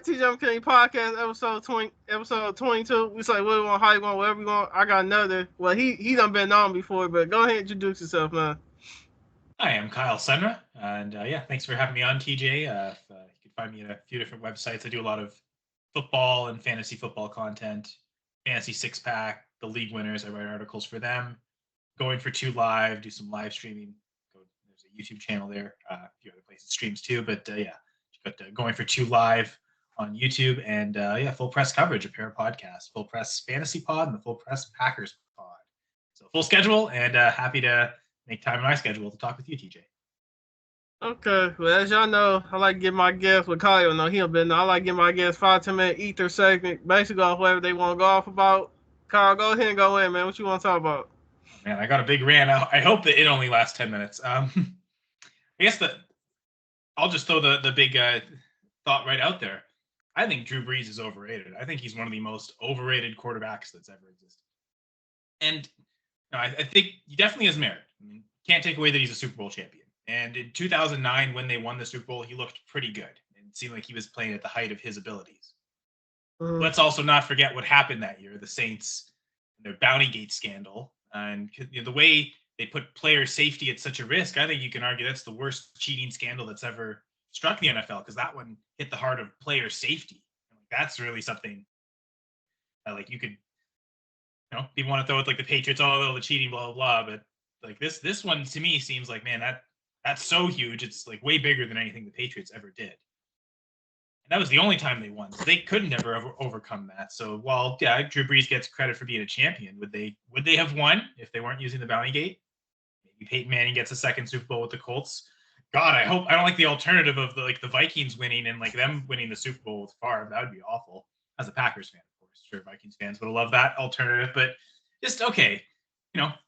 TJ McKinley podcast episode 22. We say what we want, how you want, whatever you want. I got another. Well, he done been on before, but go ahead and introduce yourself, man. Hi, I'm Kyle Senra, and thanks for having me on, TJ. You can find me at a few different websites. I do a lot of football and fantasy football content, fantasy six pack, the league winners. I write articles for them. Going for two live, do some live streaming. There's a YouTube channel there, a few other places streams too. But got going for two live on YouTube, and full press coverage, a pair of podcasts, full press fantasy pod and the full press Packers pod. So full schedule, and happy to make time in my schedule to talk with you, TJ. Okay, well, as y'all know, I like to get my guests with Kyle. No, he been. I like to get my guests 5-10 minute ether segment, basically off whatever they want to go off about. Kyle, go ahead and go in, man. What you want to talk about? Oh, man, I got a big rant. I hope that it only lasts 10 minutes. I guess I'll just throw the big thought right out there. I think Drew Brees is overrated. I think he's one of the most overrated quarterbacks that's ever existed. And I think he definitely has merit. I mean, can't take away that he's a Super Bowl champion. And in 2009, when they won the Super Bowl, he looked pretty good and it seemed like he was playing at the height of his abilities. Let's also not forget what happened that year. The Saints, their Bounty Gate scandal, and the way they put player safety at such a risk. I think you can argue that's the worst cheating scandal that's ever struck the NFL, because that one hit the heart of player safety. That's really something like you could, people want to throw it like the Patriots, the cheating, blah, blah, blah. But like this one to me seems like, man, that's so huge. It's like way bigger than anything the Patriots ever did. And that was the only time they won. So they couldn't ever overcome that. So while Drew Brees gets credit for being a champion, would they have won if they weren't using the Bounty Gate? Maybe Peyton Manning gets a second Super Bowl with the Colts. God, I don't like the alternative of the Vikings winning and like them winning the Super Bowl with Favre. That would be awful. As a Packers fan, of course, sure, Vikings fans would love that alternative. But just okay,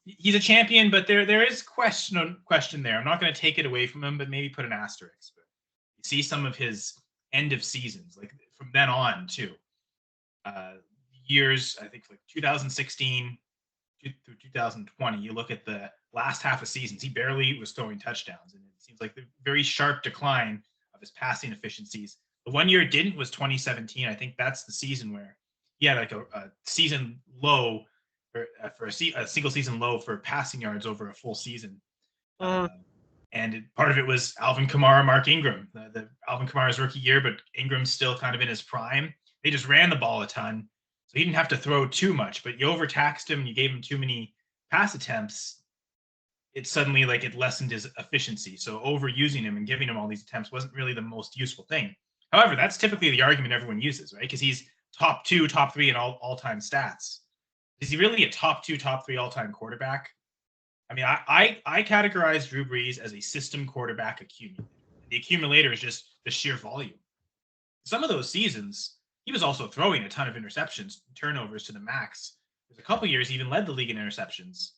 he's a champion, but there is question there. I'm not going to take it away from him, but maybe put an asterisk. But you see some of his end of seasons, like from then on too. Years, I think like 2016 through 2020, you look at the last half of seasons, he barely was throwing touchdowns. And it seems like the very sharp decline of his passing efficiencies. The 1 year it didn't was 2017. I think that's the season where he had like a season low for a single season low for passing yards over a full season. And part of it was Alvin Kamara, Mark Ingram. The Alvin Kamara's rookie year, but Ingram's still kind of in his prime. They just ran the ball a ton, so he didn't have to throw too much. But you overtaxed him, and you gave him too many pass attempts. It suddenly it lessened his efficiency. So overusing him and giving him all these attempts wasn't really the most useful thing. However, that's typically the argument everyone uses, right? Because he's top 2, top 3 in all-time stats. Is he really a top 2, top 3 all-time quarterback? I mean, I categorize Drew Brees as a system quarterback accumulator. The accumulator is just the sheer volume. Some of those seasons, he was also throwing a ton of interceptions, turnovers to the max. There's a couple years he even led the league in interceptions.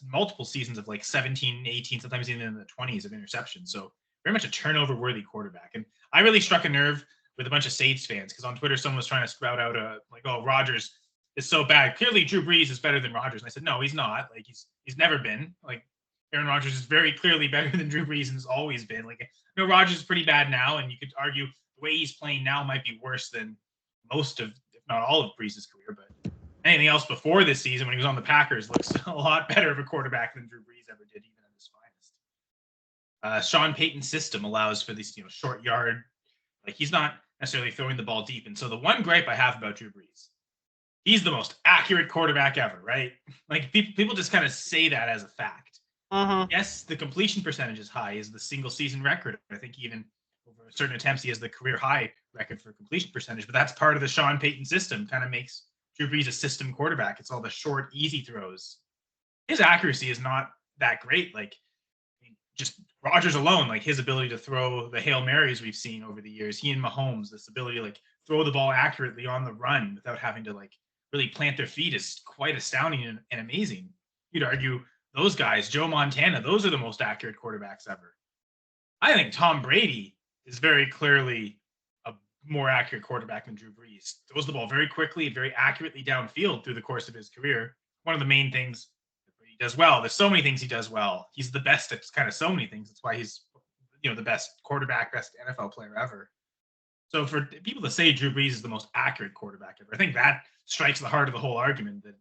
Multiple seasons of like 17, 18, sometimes even in the 20s of interceptions. So very much a turnover-worthy quarterback. And I really struck a nerve with a bunch of Saints fans because on Twitter someone was trying to sprout out Rodgers is so bad. Clearly, Drew Brees is better than Rodgers. And I said, no, he's not. Like he's never been. Like Aaron Rodgers is very clearly better than Drew Brees and has always been. Like Rodgers is pretty bad now, and you could argue the way he's playing now might be worse than most of, if not all of Brees' career. But anything else before this season when he was on the Packers looks a lot better of a quarterback than Drew Brees ever did, even at his finest. Sean Payton's system allows for these short yard. Like he's not necessarily throwing the ball deep. And so the one gripe I have about Drew Brees, he's the most accurate quarterback ever, right? Like people just kind of say that as a fact. Yes, the completion percentage is high, is the single season record. I think even over certain attempts, he has the career high record for completion percentage, but that's part of the Sean Payton system, kind of makes Drew Brees a system quarterback. It's all the short, easy throws. His accuracy is not that great. Like just Rodgers alone, like his ability to throw the Hail Marys we've seen over the years, he and Mahomes, this ability to throw the ball accurately on the run without having to really plant their feet is quite astounding and amazing. You'd argue those guys, Joe Montana, those are the most accurate quarterbacks ever. I think Tom Brady is very clearly a more accurate quarterback than Drew Brees. Throws the ball very quickly, very accurately downfield through the course of his career. One of the main things that he does well. There's so many things he does well. He's the best at kind of so many things. That's why he's the best quarterback, best NFL player ever. So for people to say Drew Brees is the most accurate quarterback ever, I think that strikes the heart of the whole argument that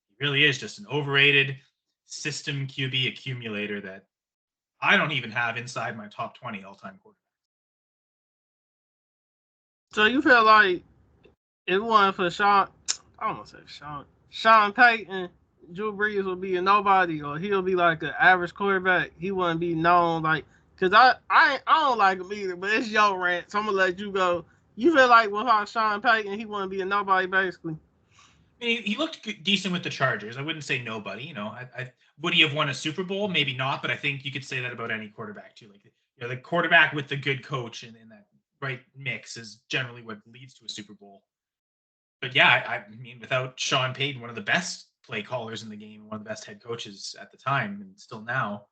he really is just an overrated system QB accumulator that I don't even have inside my top 20 all-time quarterbacks. So you feel like if it wasn't for I almost said Sean Payton, Drew Brees would be a nobody, or he'll be like an average quarterback. He wouldn't be known like, cause I don't like him either. But it's your rant, so I'm gonna let you go. You feel like without Sean Payton, he wouldn't be a nobody basically. I mean, he looked decent with the Chargers. I wouldn't say nobody. Would he have won a Super Bowl? Maybe not, but I think you could say that about any quarterback too. Like, the quarterback with the good coach and that right mix is generally what leads to a Super Bowl. But yeah, I mean, without Sean Payton, one of the best play callers in the game, one of the best head coaches at the time, and still now,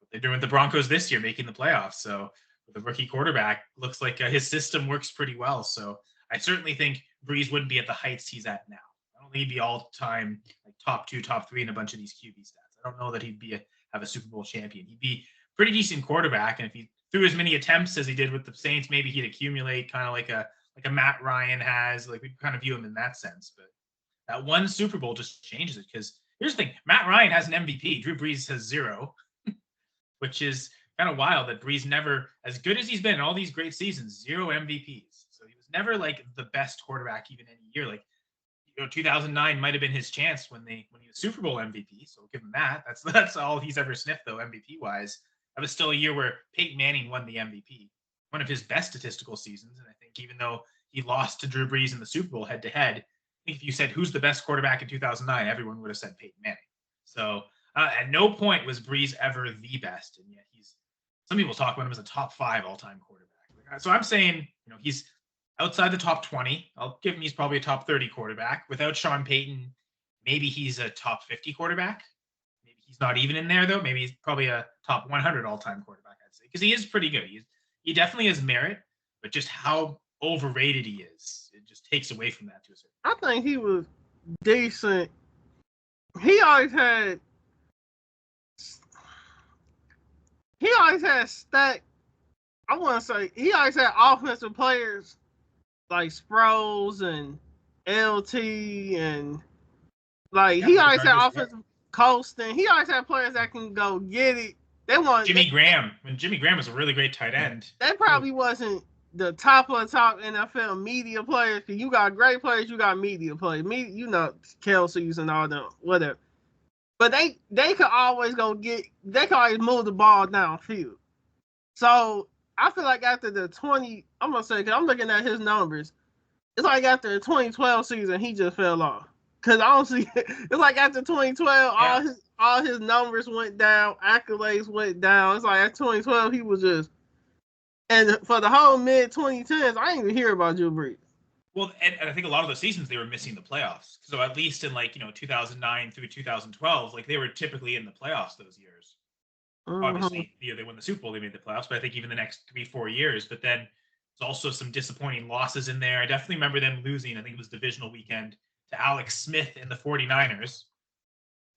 what they're doing with the Broncos this year, making the playoffs. So with a rookie quarterback, looks like his system works pretty well. So I certainly think Brees wouldn't be at the heights he's at now. I don't think he'd be all-time like top 2, top 3 in a bunch of these QB stats. I don't know that he'd have a Super Bowl champion. He'd be pretty decent quarterback, and if he threw as many attempts as he did with the Saints, maybe he'd accumulate kind of like a Matt Ryan has. Like, we kind of view him in that sense. But that one Super Bowl just changes it, because here's the thing: Matt Ryan has an MVP, Drew Brees has 0, which is kind of wild that Brees never, as good as he's been in all these great seasons, 0 MVPs. So he was never like the best quarterback even any year. Like, 2009 might have been his chance when he was Super Bowl MVP. So give him that. That's all he's ever sniffed though, MVP wise. That was still a year where Peyton Manning won the MVP, one of his best statistical seasons. And I think even though he lost to Drew Brees in the Super Bowl head to head, I think if you said who's the best quarterback in 2009, everyone would have said Peyton Manning. So at no point was Brees ever the best, and yet some people talk about him as a top 5 all-time quarterback. So I'm saying, he's outside the top 20. I'll give him he's probably a top 30 quarterback. Without Sean Payton, maybe he's a top 50 quarterback. Maybe he's not even in there, though. Maybe he's probably a top 100 all-time quarterback, I'd say, because he is pretty good. He definitely has merit, but just how overrated he is, it just takes away from that to a certain extent. I think he was decent. He always had stacked. I want to say he always had offensive players like Sproles and LT, and like he always had offensive Colston. He always had players that can go get it. Jimmy Graham. When Jimmy Graham was a really great tight end. They probably wasn't the top of the top NFL media players. Cause you got great players, you got media players. Kelsey's and all them, whatever. But they could always they could always move the ball downfield. So I feel like after the 20, I'm gonna say, because I'm looking at his numbers, it's like after the 2012 season, he just fell off. Because I don't see it's like after 2012, all his numbers went down, accolades went down. It's like at 2012, he was just, and for the whole mid 2010s, I didn't even hear about Drew Brees. Well, and I think a lot of the seasons they were missing the playoffs. So at least in 2009 through 2012, like they were typically in the playoffs those years. Obviously, they won the Super Bowl, they made the playoffs, but I think even the next 3-4 years. But then there's also some disappointing losses in there. I definitely remember them losing, I think it was divisional weekend, to Alex Smith and the 49ers.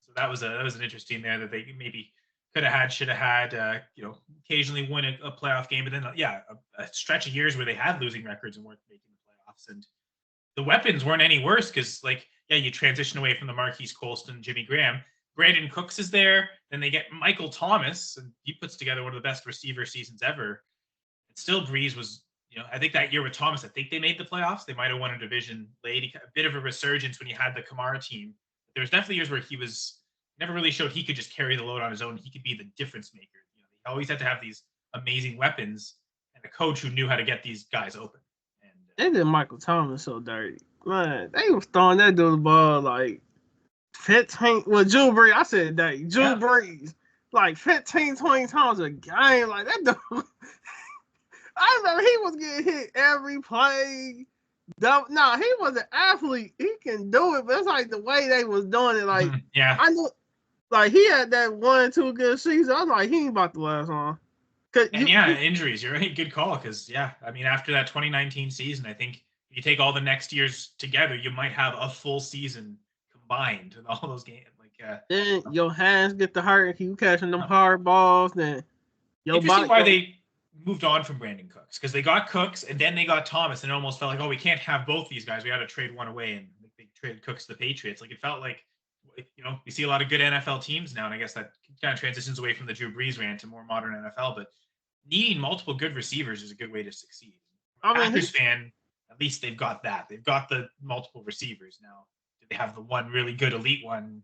So that was an interesting there that they maybe should have had, occasionally win a playoff game. But then, a stretch of years where they had losing records and weren't making the playoffs. And the weapons weren't any worse because, you transition away from the Marquise Colston, Jimmy Graham. Brandon Cooks is there. Then they get Michael Thomas, and he puts together one of the best receiver seasons ever. And still, Brees was, I think that year with Thomas, I think they made the playoffs. They might have won a division late. A bit of a resurgence when he had the Kamara team. But there was definitely years where he never really showed he could just carry the load on his own. He could be the difference maker. He always had to have these amazing weapons and a coach who knew how to get these guys open. And they did Michael Thomas so dirty. Man, they was throwing that dude the ball like 15. Well, Drew Brees, I said that. Drew Brees, like 15, 20 times a game. Like that dude. I remember he was getting hit every play. He was an athlete. He can do it, but it's like the way they was doing it. Like, I knew, like he had that 1-2 good season. I was like, he ain't about to last long. Injuries. You're right. Good call. Because after that 2019 season, I think if you take all the next years together, you might have a full season combined in all those games. Then your hands get to hurt if you catching them hard balls. Then your body. Why they moved on from Brandon Cooks because they got Cooks and then they got Thomas, and it almost felt like, oh, we can't have both these guys. We got to trade one away, and they traded Cooks to the Patriots. Like it felt like, we see a lot of good NFL teams now, and I guess that kind of transitions away from the Drew Brees rant to more modern NFL. But needing multiple good receivers is a good way to succeed. Packers fan, at least they've got that. They've got the multiple receivers now. Do they have the one really good elite one?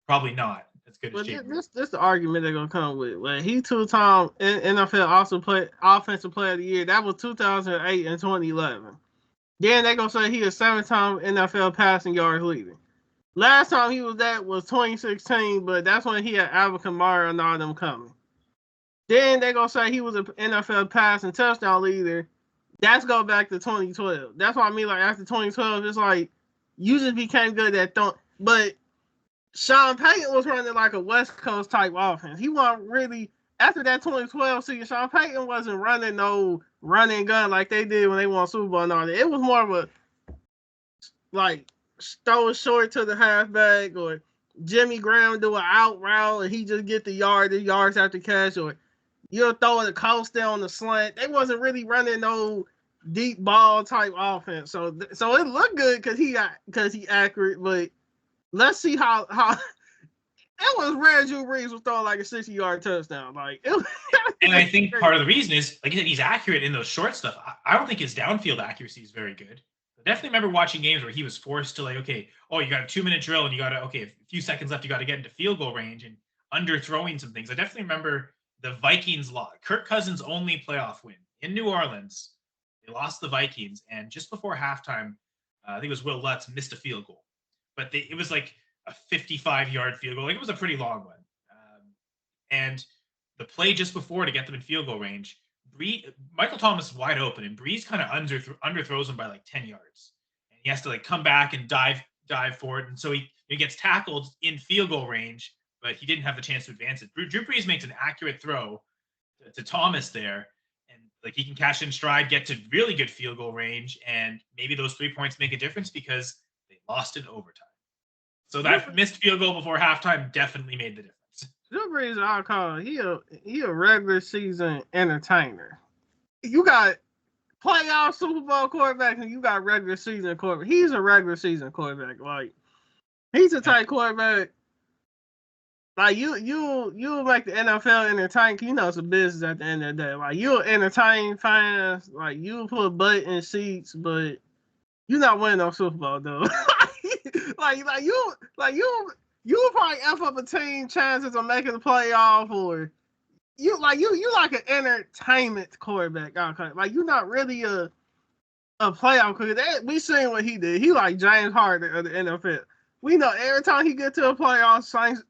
Probably not. As good as Jalen. This the argument they're gonna come with. When he 2-time NFL offensive player of the year, that was 2008 and 2011. Then they gonna say he is 7-time NFL passing yards leader. Last time he was that was 2016, but that's when he had Alvin Kamara and all them coming. Then they gonna say he was an NFL passing touchdown leader. That's go back to 2012. That's what I mean. Like after 2012, it's like you just became good at throwing. But Sean Payton was running like a West Coast type offense. He wasn't really after that 2012 season. Sean Payton wasn't running no running gun like they did when they won Super Bowl and all that. It was more of a like throw it short to the halfback, or Jimmy Graham do an out route and he just get the yards after catch, or you'll throw it a coast down the slant. They wasn't really running no deep ball type offense. So it looked good because he accurate, but let's see how it was rare Drew Brees was throwing like a 60-yard touchdown. And I think part of the reason is, like you said, he's accurate in those short stuff. I don't think his downfield accuracy is very good. I definitely remember watching games where he was forced to you got a 2-minute drill and you got to, a few seconds left, you got to get into field goal range and underthrowing some things. I definitely remember the Vikings loss. Kirk Cousins' only playoff win in New Orleans. They lost the Vikings, and just before halftime, I think it was Will Lutz missed a field goal. But it was like a 55-yard field goal. Like it was a pretty long one. And the play just before to get them in field goal range, Michael Thomas is wide open, and Brees kind of underthrows him by like 10 yards. And he has to come back and dive forward. And so he gets tackled in field goal range, but he didn't have the chance to advance it. Drew Brees makes an accurate throw to Thomas there, and he can cash in stride, get to really good field goal range, and maybe those 3 points make a difference because they lost in overtime. So that missed field goal before halftime definitely made the difference. Drew Brees, I'll call he a regular season entertainer. You got playoff Super Bowl quarterback and you got regular season quarterback. He's a regular season quarterback. He's a tight quarterback. You make the NFL entertain. It's a business at the end of the day. You'll entertain fans. You'll put butt in seats, but you're not winning no Super Bowl though. You probably F up a team chances of making the playoff, or you like an entertainment quarterback. Okay. You're not really a playoff quarterback. We seen what he did. He like James Harden of the NFL. We know every time he get to a playoff,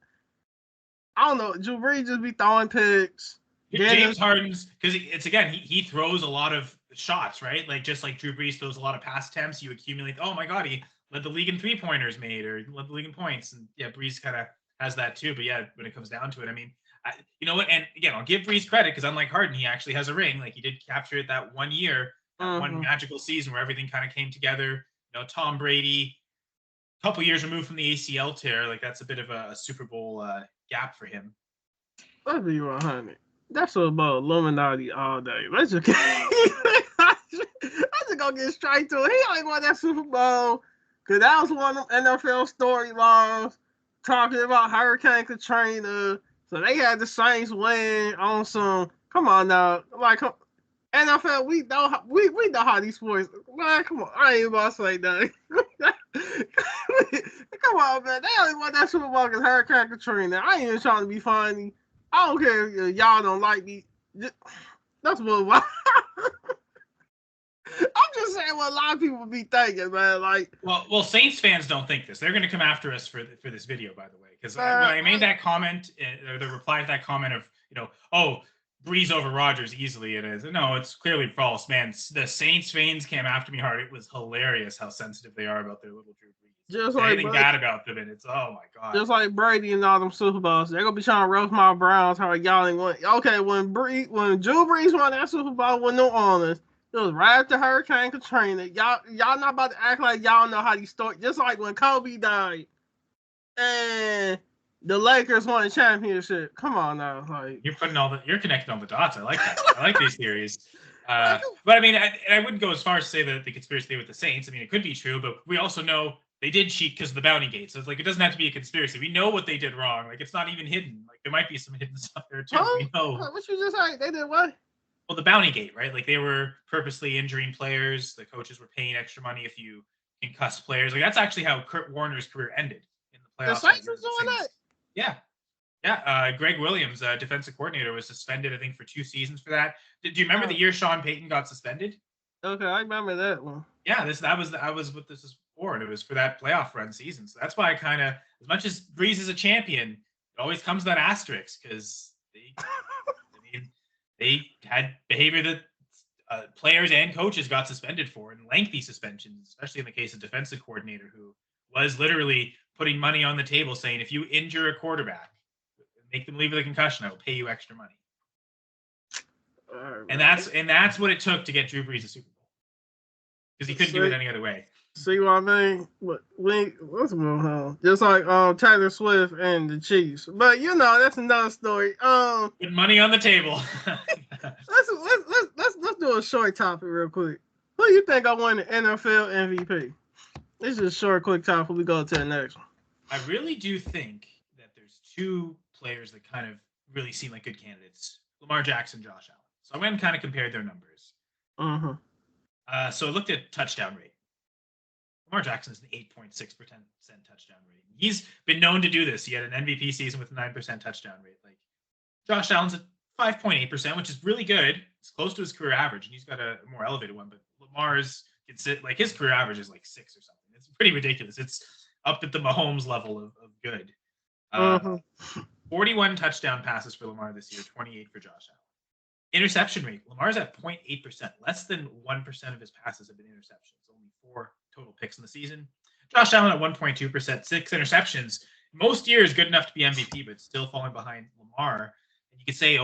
I don't know, Drew Brees just be throwing picks. James Harden's, because he throws a lot of shots, right? Just like Drew Brees throws a lot of pass attempts, you accumulate, oh my God, he led the league in 3-pointers made, or led the league in points. And yeah, Brees kind of has that too. But yeah, when it comes down to it, you know what? And again, I'll give Brees credit because unlike Harden, he actually has a ring. He did capture it that 1 year, one magical season where everything kind of came together. Tom Brady, a couple years removed from the ACL tear, that's a bit of a Super Bowl gap for him. Let's be 100. That's about Illuminati all day. Let's just go get straight to it. He ain't won that Super Bowl because that was one of them NFL storylines talking about Hurricane Katrina. So they had the Saints win on some. Come on now, NFL. We know how these sports. Man, come on, I ain't about to say that. Come on, man. They only won that Super Bowl because Hurricane Katrina. I ain't even trying to be funny. I don't care if y'all don't like me. That's what I'm just saying what a lot of people be thinking, man. Well, Saints fans don't think this. They're going to come after us for this video, by the way, because when I made that comment, or the reply to that comment of, Brees over Rodgers easily, it is. No, it's clearly false, man. The Saints fans came after me hard. It was hilarious how sensitive they are about their little Drew Brees. Just anything bad about them, and it's, oh my God. Just like Brady and all them Super Bowls, they're gonna be trying to roast my Browns. How y'all ain't won? Okay, when Drew Brees won that Super Bowl with New Orleans, it was right after Hurricane Katrina. Y'all not about to act like y'all know how these stories. Just like when Kobe died, and The Lakers won a championship. Come on now, like you're connecting all the dots. I like that. I like these theories. But I mean, I wouldn't go as far as to say that the conspiracy theory with the Saints. I mean, it could be true, but we also know they did cheat because of the bounty gate. So it's like it doesn't have to be a conspiracy. We know what they did wrong. Like it's not even hidden. Like there might be some hidden stuff there too. huh? We know. What you just said? They did what? Well, the bounty gate, right? Like they were purposely injuring players. The coaches were paying extra money if you concussed players. Like that's actually how Kurt Warner's career ended in the playoffs. The Saints was doing that. Yeah. Yeah, Greg Williams, defensive coordinator, was suspended, I think, for 2 seasons for that. Do you remember the year Sean Payton got suspended? Okay, I remember that one. Yeah, that was what this is for, and it was for that playoff run season. So that's why I kind of, as much as Breeze is a champion, it always comes that asterisk because they had behavior that players and coaches got suspended for, and lengthy suspensions, especially in the case of defensive coordinator who was literally putting money on the table saying, if you injure a quarterback, make them leave with a concussion, I will pay you extra money. Right. And that's what it took to get Drew Brees a Super Bowl. Because he couldn't do it any other way. See what I mean? What's going on? Just like Taylor Swift and the Chiefs. But that's another story. Put money on the table. let's do a short topic real quick. Who do you think I won the NFL MVP? This is a short, quick topic before we go to the next one. I really do think that there's 2 players that kind of really seem like good candidates: Lamar Jackson, Josh Allen. So I went and kind of compared their numbers. So I looked at touchdown rate. Lamar Jackson is an 8.6% touchdown rate. He's been known to do this. He had an MVP season with a 9% touchdown rate. Like Josh Allen's at 5.8%, which is really good. It's close to his career average, and he's got a more elevated one. But Lamar's like his career average is like 6 or something. It's pretty ridiculous. It's up at the Mahomes level of good. 41 touchdown passes for Lamar this year, 28 for Josh Allen. Interception rate, Lamar's at 0.8%. Less than 1% of his passes have been interceptions. Only 4 total picks in the season. Josh Allen at 1.2%, 6 interceptions. Most years good enough to be MVP, but still falling behind Lamar. And you could say,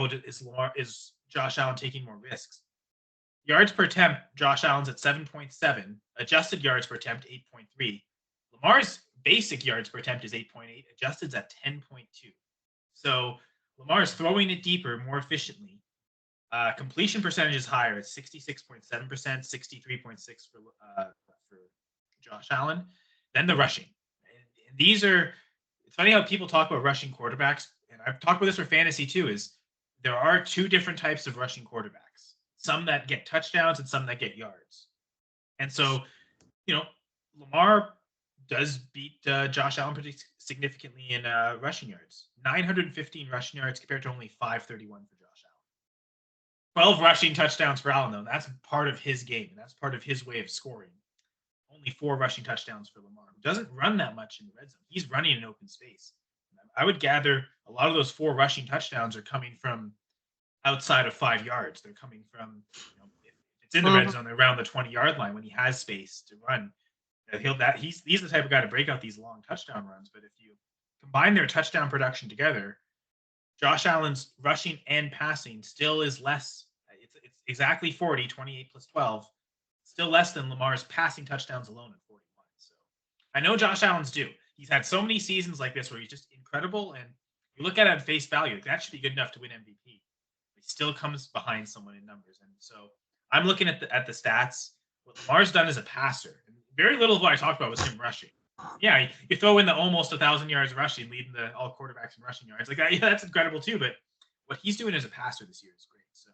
is Josh Allen taking more risks? Yards per attempt, Josh Allen's at 7.7. Adjusted yards per attempt, 8.3. Lamar's basic yards per attempt is 8.8. Adjusted's at 10.2. So Lamar's throwing it deeper, more efficiently. Completion percentage is higher. It's 66.7%, 63.6% for Josh Allen. Then the rushing. And these are, it's funny how people talk about rushing quarterbacks, and I've talked about this for fantasy too, is there are 2 different types of rushing quarterbacks. Some that get touchdowns and some that get yards. And so, Lamar does beat Josh Allen pretty significantly in rushing yards. 915 rushing yards compared to only 531 for Josh Allen. 12 rushing touchdowns for Allen, though. That's part of his game, and that's part of his way of scoring. Only 4 rushing touchdowns for Lamar, who doesn't run that much in the red zone. He's running in open space. I would gather a lot of those 4 rushing touchdowns are coming from outside of 5 yards. They're coming from, if it's in the red zone, they're around the 20-yard line when he has space to run. He's the type of guy to break out these long touchdown runs. But if you combine their touchdown production together, Josh Allen's rushing and passing still is less. It's exactly 40, 28 plus 12. Still less than Lamar's passing touchdowns alone at 41. So I know Josh Allen's due. He's had so many seasons like this where he's just incredible. And you look at it at face value, that should be good enough to win MVP. He still comes behind someone in numbers. And so I'm looking at the stats. What Lamar's done as a passer, and very little of what I talked about was him rushing. Yeah, you throw in the almost 1,000 yards rushing, leading all quarterbacks in rushing yards. Like that, yeah, that's incredible too. But what he's doing as a passer this year is great. So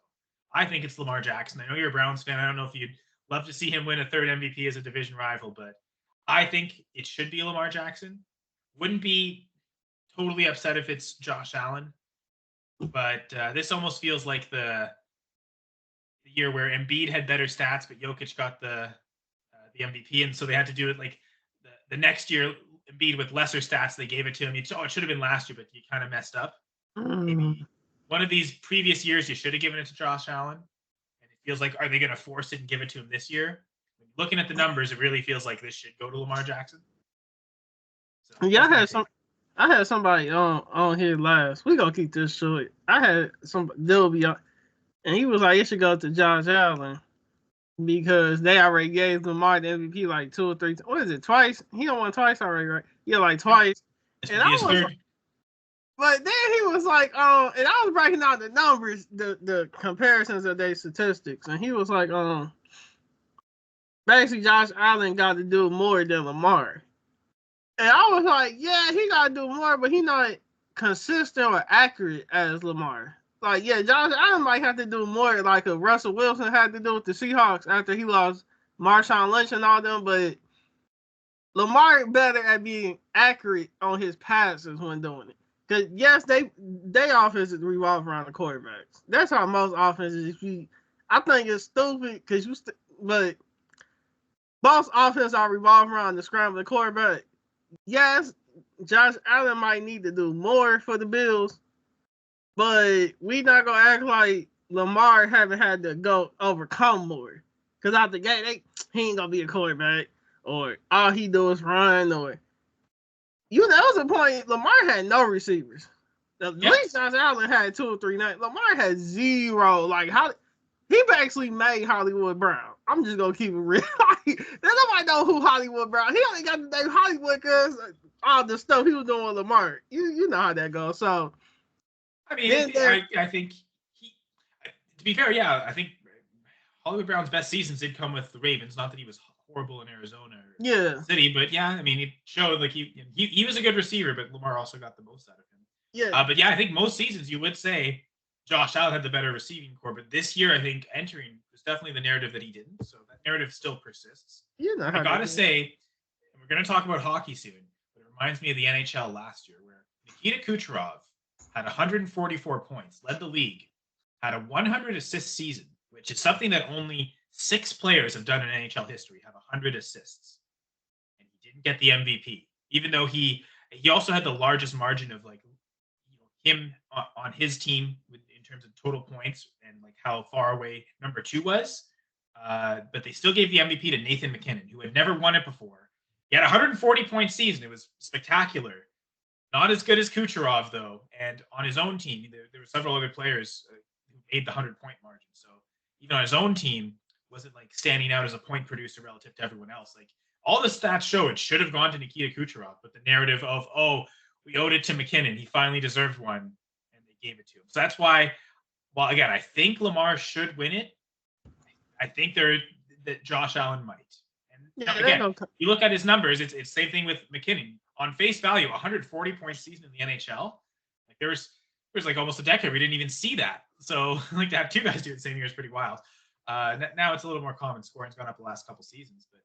I think it's Lamar Jackson. I know you're a Browns fan. I don't know if you'd love to see him win a 3rd MVP as a division rival, but I think it should be Lamar Jackson. Wouldn't be totally upset if it's Josh Allen. But this almost feels like the year where Embiid had better stats, but Jokic got the MVP, and so they had to do it like the next year. Embiid with lesser stats, they gave it to him. It should have been last year, but you kind of messed up. Maybe one of these previous years, you should have given it to Josh Allen. And it feels like, are they going to force it and give it to him this year? Looking at the numbers, it really feels like this should go to Lamar Jackson. So, yeah, I had somebody on here last. We gonna keep this short. I had some Dilby on, and he was like, it should go to Josh Allen because they already gave Lamar the MVP like 2 or 3. What is it? Twice? He don't won twice already, right? Yeah, like twice. And I was But then he was like, and I was breaking out the numbers, the comparisons of their statistics, and he was like, basically Josh Allen got to do more than Lamar. And I was like, yeah, he got to do more, but he not consistent or accurate as Lamar. Like, yeah, Josh Allen might have to do more, like a Russell Wilson had to do with the Seahawks after he lost Marshawn Lynch and all them, but Lamar better at being accurate on his passes when doing it. Because yes, they offenses revolve around the quarterbacks. That's how most offenses. I think it's stupid because but most offenses are revolving around the scrambling quarterback. Yes, Josh Allen might need to do more for the Bills, but we not gonna act like Lamar haven't had to go overcome more. Because out the gate, he ain't gonna be a quarterback, or all he do is run, or that was a point. Lamar had no receivers. At least Josh Allen had 2 or 3 nights. Lamar had 0. Like he basically made Hollywood Brown. I'm just gonna keep it real. There's nobody know who Hollywood Brown. He only got the name Hollywood because all the stuff he was doing with Lamar. You know how that goes. So I mean, I think to be fair, yeah, I think Hollywood Brown's best seasons did come with the Ravens. Not that he was horrible in Arizona or City, but yeah, I mean, it showed like he was a good receiver, but Lamar also got the most out of him. Yeah. But yeah, I think most seasons you would say Josh Allen had the better receiving core, but this year I think entering was definitely the narrative that he didn't. So that narrative still persists. I gotta say, we're gonna talk about hockey soon, but it reminds me of the NHL last year where Nikita Kucherov had 144 points, led the league, had a 100 assist season, which is something that only 6 players have done in NHL history, have 100 assists. And he didn't get the MVP, even though he also had the largest margin of like him on his team in terms of total points and like how far away number 2 was. But they still gave the MVP to Nathan McKinnon, who had never won it before. He had a 140-point season. It was spectacular. Not as good as Kucherov, though. And on his own team, there were several other players who made the 100-point margin. So even on his own team, wasn't like standing out as a point producer relative to everyone else. Like all the stats show it should have gone to Nikita Kucherov, but the narrative of, we owed it to McKinnon. He finally deserved one, and they gave it to him. So that's why, well, again, I think Lamar should win it. I think that Josh Allen might. And again, you look at his numbers, it's the same thing with McKinnon. On face value, 140-point season in the NHL. Like there was like almost a decade we didn't even see that. So like to have 2 guys do it the same year is pretty wild. Now it's a little more common. Scoring's gone up the last couple seasons, but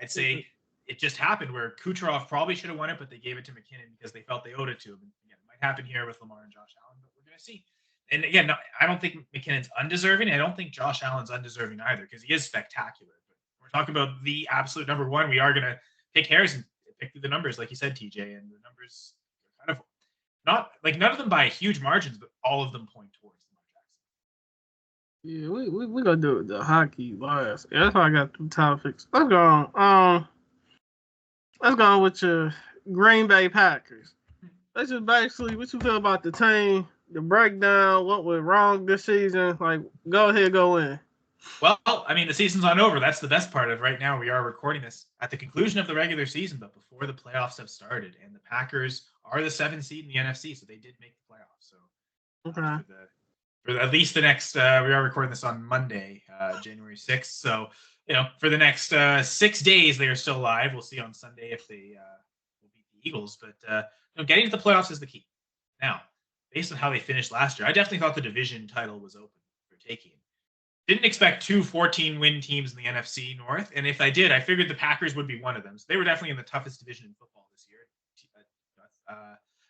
I'd say it just happened where Kucherov probably should have won it, but they gave it to McKinnon because they felt they owed it to him. And again, it might happen here with Lamar and Josh Allen, but we're going to see. And again, no, I don't think McKinnon's undeserving. I don't think Josh Allen's undeserving either because he is spectacular. But we're talking about the absolute number one. We are going to pick hairs and pick through the numbers, like you said, TJ. And the numbers are kind of not like none of them by huge margins, but all of them point towards Lamar Jackson. Yeah, we gonna do the hockey last. Yeah, that's why I got 2 topics. Let's go on. Let's go on with your Green Bay Packers. That's just basically what you feel about the team, the breakdown, what went wrong this season. Like, go ahead, go in. Well, I mean, the season's not over. That's the best part of right now. We are recording this at the conclusion of the regular season, but before the playoffs have started. And the Packers are the 7th seed in the NFC, so they did make the playoffs. So for at least the next, we are recording this on Monday, January 6th. So, for the next 6 days, they are still alive. We'll see on Sunday if they will beat the Eagles. But getting to the playoffs is the key. Now, based on how they finished last year, I definitely thought the division title was open for taking. Didn't expect 2 14-win teams in the NFC North. And if I did, I figured the Packers would be one of them. So they were definitely in the toughest division in football this year.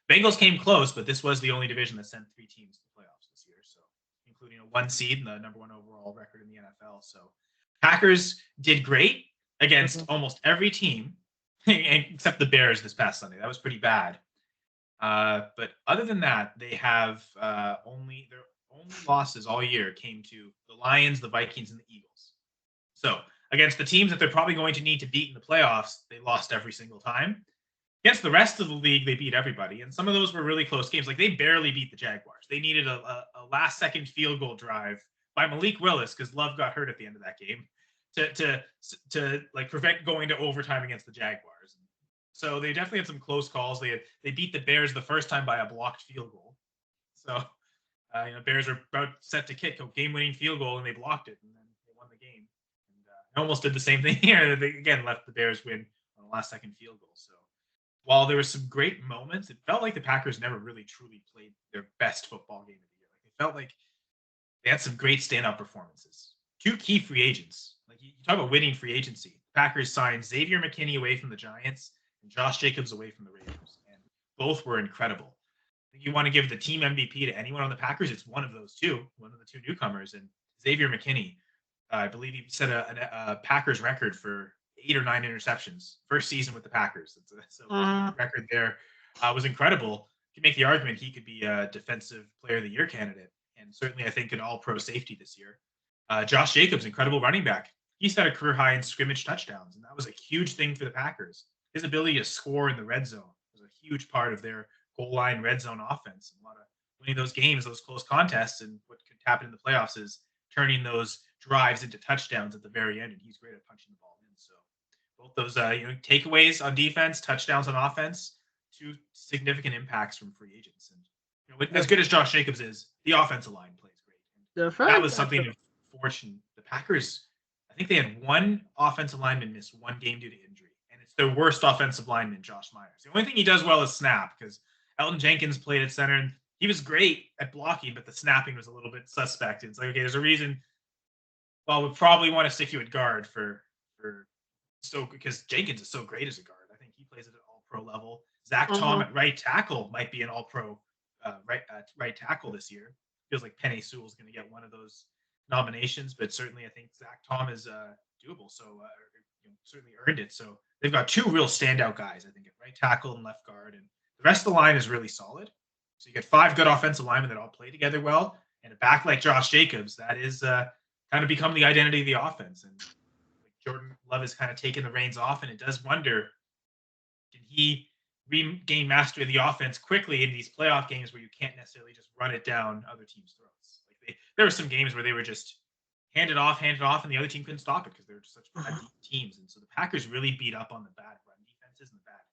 Bengals came close, but this was the only division that sent 3 teams to the playoffs this year. So including a 1 seed and the number 1 overall record in the NFL. So Packers did great against almost every team except the Bears this past Sunday. That was pretty bad. But other than that, they have their only losses all year came to the Lions, the Vikings, and the Eagles. So against the teams that they're probably going to need to beat in the playoffs, they lost every single time. Against the rest of the league, they beat everybody. And some of those were really close games. Like they barely beat the Jaguars. They needed a last-second field goal drive by Malik Willis because Love got hurt at the end of that game to like prevent going to overtime against the Jaguars. So they definitely had some close calls. They beat the Bears the first time by a blocked field goal. So Bears are about set to kick a game-winning field goal, and they blocked it, and then they won the game. And almost did the same thing here. They again let the Bears win on the last-second field goal. So while there were some great moments, it felt like the Packers never really truly played their best football game of the year. Like, it felt like they had some great stand-up performances. Two key free agents. Like you talk about winning free agency. The Packers signed Xavier McKinney away from the Giants and Josh Jacobs away from the Raiders, and both were incredible. If you want to give the team MVP to anyone on the Packers, it's one of those two, one of the two newcomers, and Xavier McKinney. I believe he set a Packers record for 8 or 9 interceptions first season with the Packers. So the record there was incredible. You can make the argument he could be a defensive player of the year candidate, and certainly I think an all-pro safety this year. Josh Jacobs, incredible running back. He set a career high in scrimmage touchdowns, and that was a huge thing for the Packers. His ability to score in the red zone was a huge part of their goal line red zone offense. And a lot of winning those games, those close contests, and what could happen in the playoffs is turning those drives into touchdowns at the very end, and he's great at punching the ball in. So both those takeaways on defense, touchdowns on offense, two significant impacts from free agents. And as good as Josh Jacobs is, the offensive line plays great. That was something of fortune. The Packers, I think they had one offensive lineman miss one game due to injury, and it's their worst offensive lineman, Josh Myers. The only thing he does well is snap, because Elton Jenkins played at center, and he was great at blocking, but the snapping was a little bit suspect. It's like, okay, there's a reason. Well, we probably want to stick you at guard because Jenkins is so great as a guard. I think he plays at an all-pro level. Zach Tom at right tackle might be an all-pro right tackle this year. Feels like Penei Sewell is going to get one of those nominations, but certainly I think Zach Tom is doable. So certainly earned it. So they've got two real standout guys, I think, at right tackle and left guard, and the rest of the line is really solid. So you get 5 good offensive linemen that all play together well, and a back like Josh Jacobs, that is kind of become the identity of the offense. And Jordan Love has kind of taken the reins off, and it does wonder, can he regain mastery of the offense quickly in these playoff games where you can't necessarily just run it down other teams' throats? Like there were some games where they were just hand it off, and the other team couldn't stop it because they were just such bad teams. And so the Packers really beat up on the bad run defenses and the bad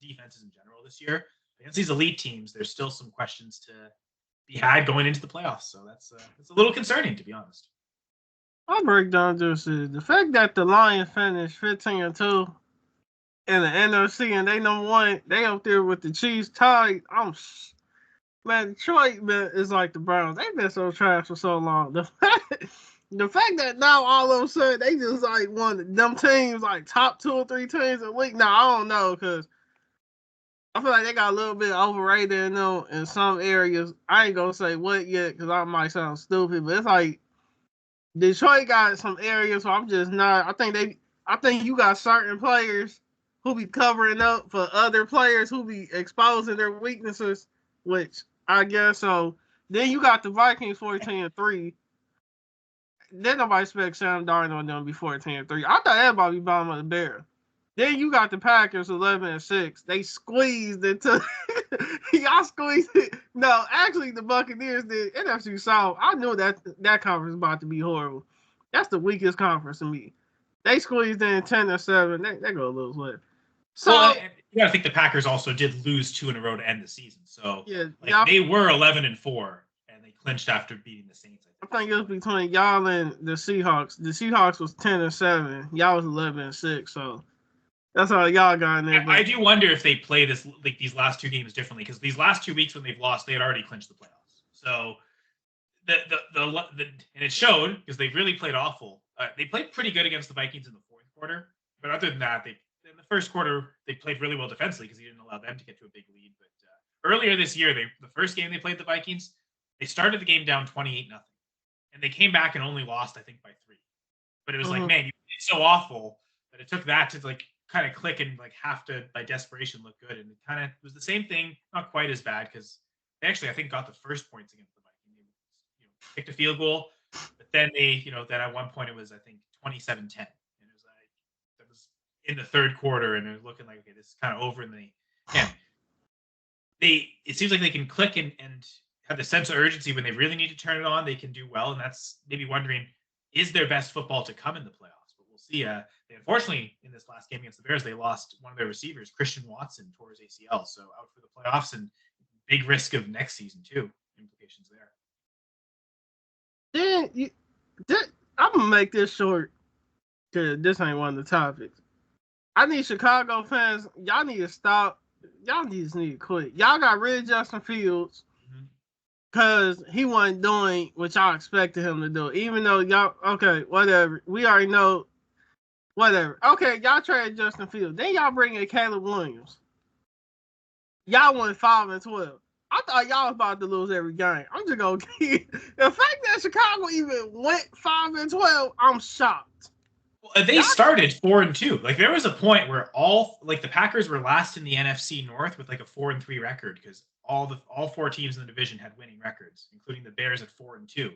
defenses in general this year. Against these elite teams, there's still some questions to be had going into the playoffs. So that's a little concerning, to be honest. I'll break down this. The fact that the Lions finished 15-2 in the NFC and they number 1, they up there with the Chiefs tied. Man, Detroit is like the Browns. They've been so trash for so long. The fact that now all of a sudden they just like one of them teams, like top 2 or 3 teams in the league. Now I don't know, because I feel like they got a little bit overrated in some areas. I ain't gonna say what yet because I might sound stupid, but it's like Detroit got some areas where I'm just not. I think you got certain players who be covering up for other players who be exposing their weaknesses, which I guess so. Then you got the Vikings 14-3. Then nobody expect Sam Darnold on them be 14-3. I thought everybody be buying on the Bears. Then you got the Packers 11-6. They squeezed into y'all squeezed it. No, actually the Buccaneers did. NFC South. I knew that conference was about to be horrible. That's the weakest conference to me. They squeezed in 10-7. They go lose with. So you gotta think the Packers also did lose 2 in a row to end the season. So yeah, they were 11-4 and they clinched after beating the Saints. I think it was between y'all and the Seahawks. The Seahawks was 10-7. Y'all was 11-6. So that's how y'all got in there. I do wonder if they play these last 2 games differently, because these last 2 weeks when they've lost, they had already clinched the playoffs. So and it showed, because they really played awful. They played pretty good against the Vikings in the fourth quarter, but other than that, in the first quarter they played really well defensively because he didn't allow them to get to a big lead. But earlier this year, the first game they played the Vikings, they started the game down 28-0, and they came back and only lost, I think, by 3. But it was like, man, it's so awful that it took that to like kind of click and like have to, by desperation, look good. And it kind of was the same thing, not quite as bad, because they actually, I think, got the first points against the Vikings. They kicked a field goal, but then then at one point it was, I think, 27-10. And it was like, that was in the third quarter, and it was looking like, okay, this is kind of over. And it seems like they can click and have the sense of urgency when they really need to turn it on. They can do well, and that's maybe wondering, is their best football to come in the playoffs? But we'll see. They unfortunately, in this last game against the Bears, they lost one of their receivers, Christian Watson, tore his ACL, so out for the playoffs, and big risk of next season too. Implications there. I'm gonna make this short because this ain't one of the topics. I need Chicago fans. Y'all need to stop. Y'all need to quit. Y'all got rid of Justin Fields because he wasn't doing what y'all expected him to do. Even though y'all, okay, whatever. We already know, whatever. Okay, y'all traded Justin Fields. Then y'all bring in Caleb Williams. Y'all went 5-12. I thought y'all was about to lose every game. I'm just gonna keep the fact that Chicago even went 5-12. I'm shocked. Well, they started 4-2. Like there was a point where the Packers were last in the NFC North with like a 4-3 record because all four teams in the division had winning records, including the Bears at 4-2.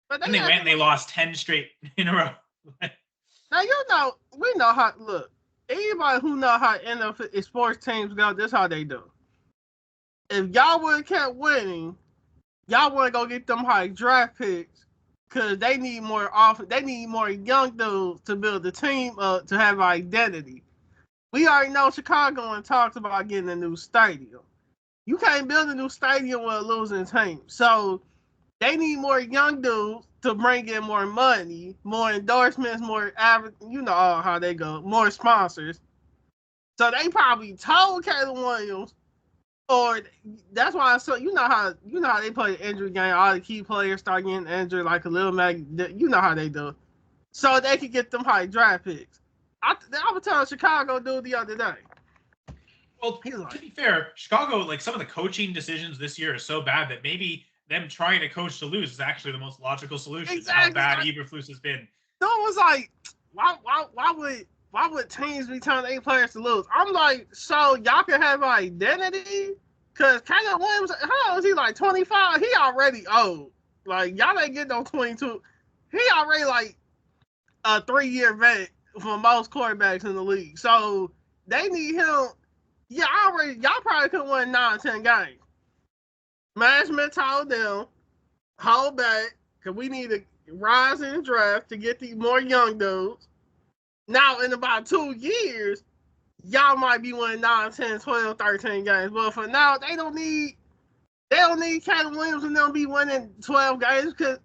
But then they went and they lost 10 straight in a row. Now we know how. Look, anybody who know how NFL sports teams go, this is how they do. If y'all would have kept winning, y'all want to go get them high draft picks because they need more they need more young dudes to build the team up to have identity. We already know Chicago and talks about getting a new stadium. You can't build a new stadium with a losing team. So they need more young dudes to bring in more money, more endorsements, more you know how they go, more sponsors. So they probably told Caleb Williams. Or that's why I saw you know how they play the injury game. All the key players start getting injured, like a little Mag. You know how they do, so they could get them high draft picks. I was telling Chicago dude the other day. Well, to be fair, Chicago, like some of the coaching decisions this year are so bad that maybe them trying to coach to lose is actually the most logical solution. Exactly. To how bad Eberflus has been. No, it was like, why would teams be telling their players to lose? I'm like, so y'all can have an identity? Because Caleb Williams, how old is he? Like 25? He already old. Like, y'all ain't getting no 22. He already like a 3-year vet for most quarterbacks in the league. So they need him. Yeah, y'all probably could win 9-10 games. Management told them, hold back, because we need to rise in the draft to get these more young dudes. Now, in about 2 years, y'all might be winning 9, 10, 12, 13 games. But for now, they don't need Caleb Williams and them be winning 12 games because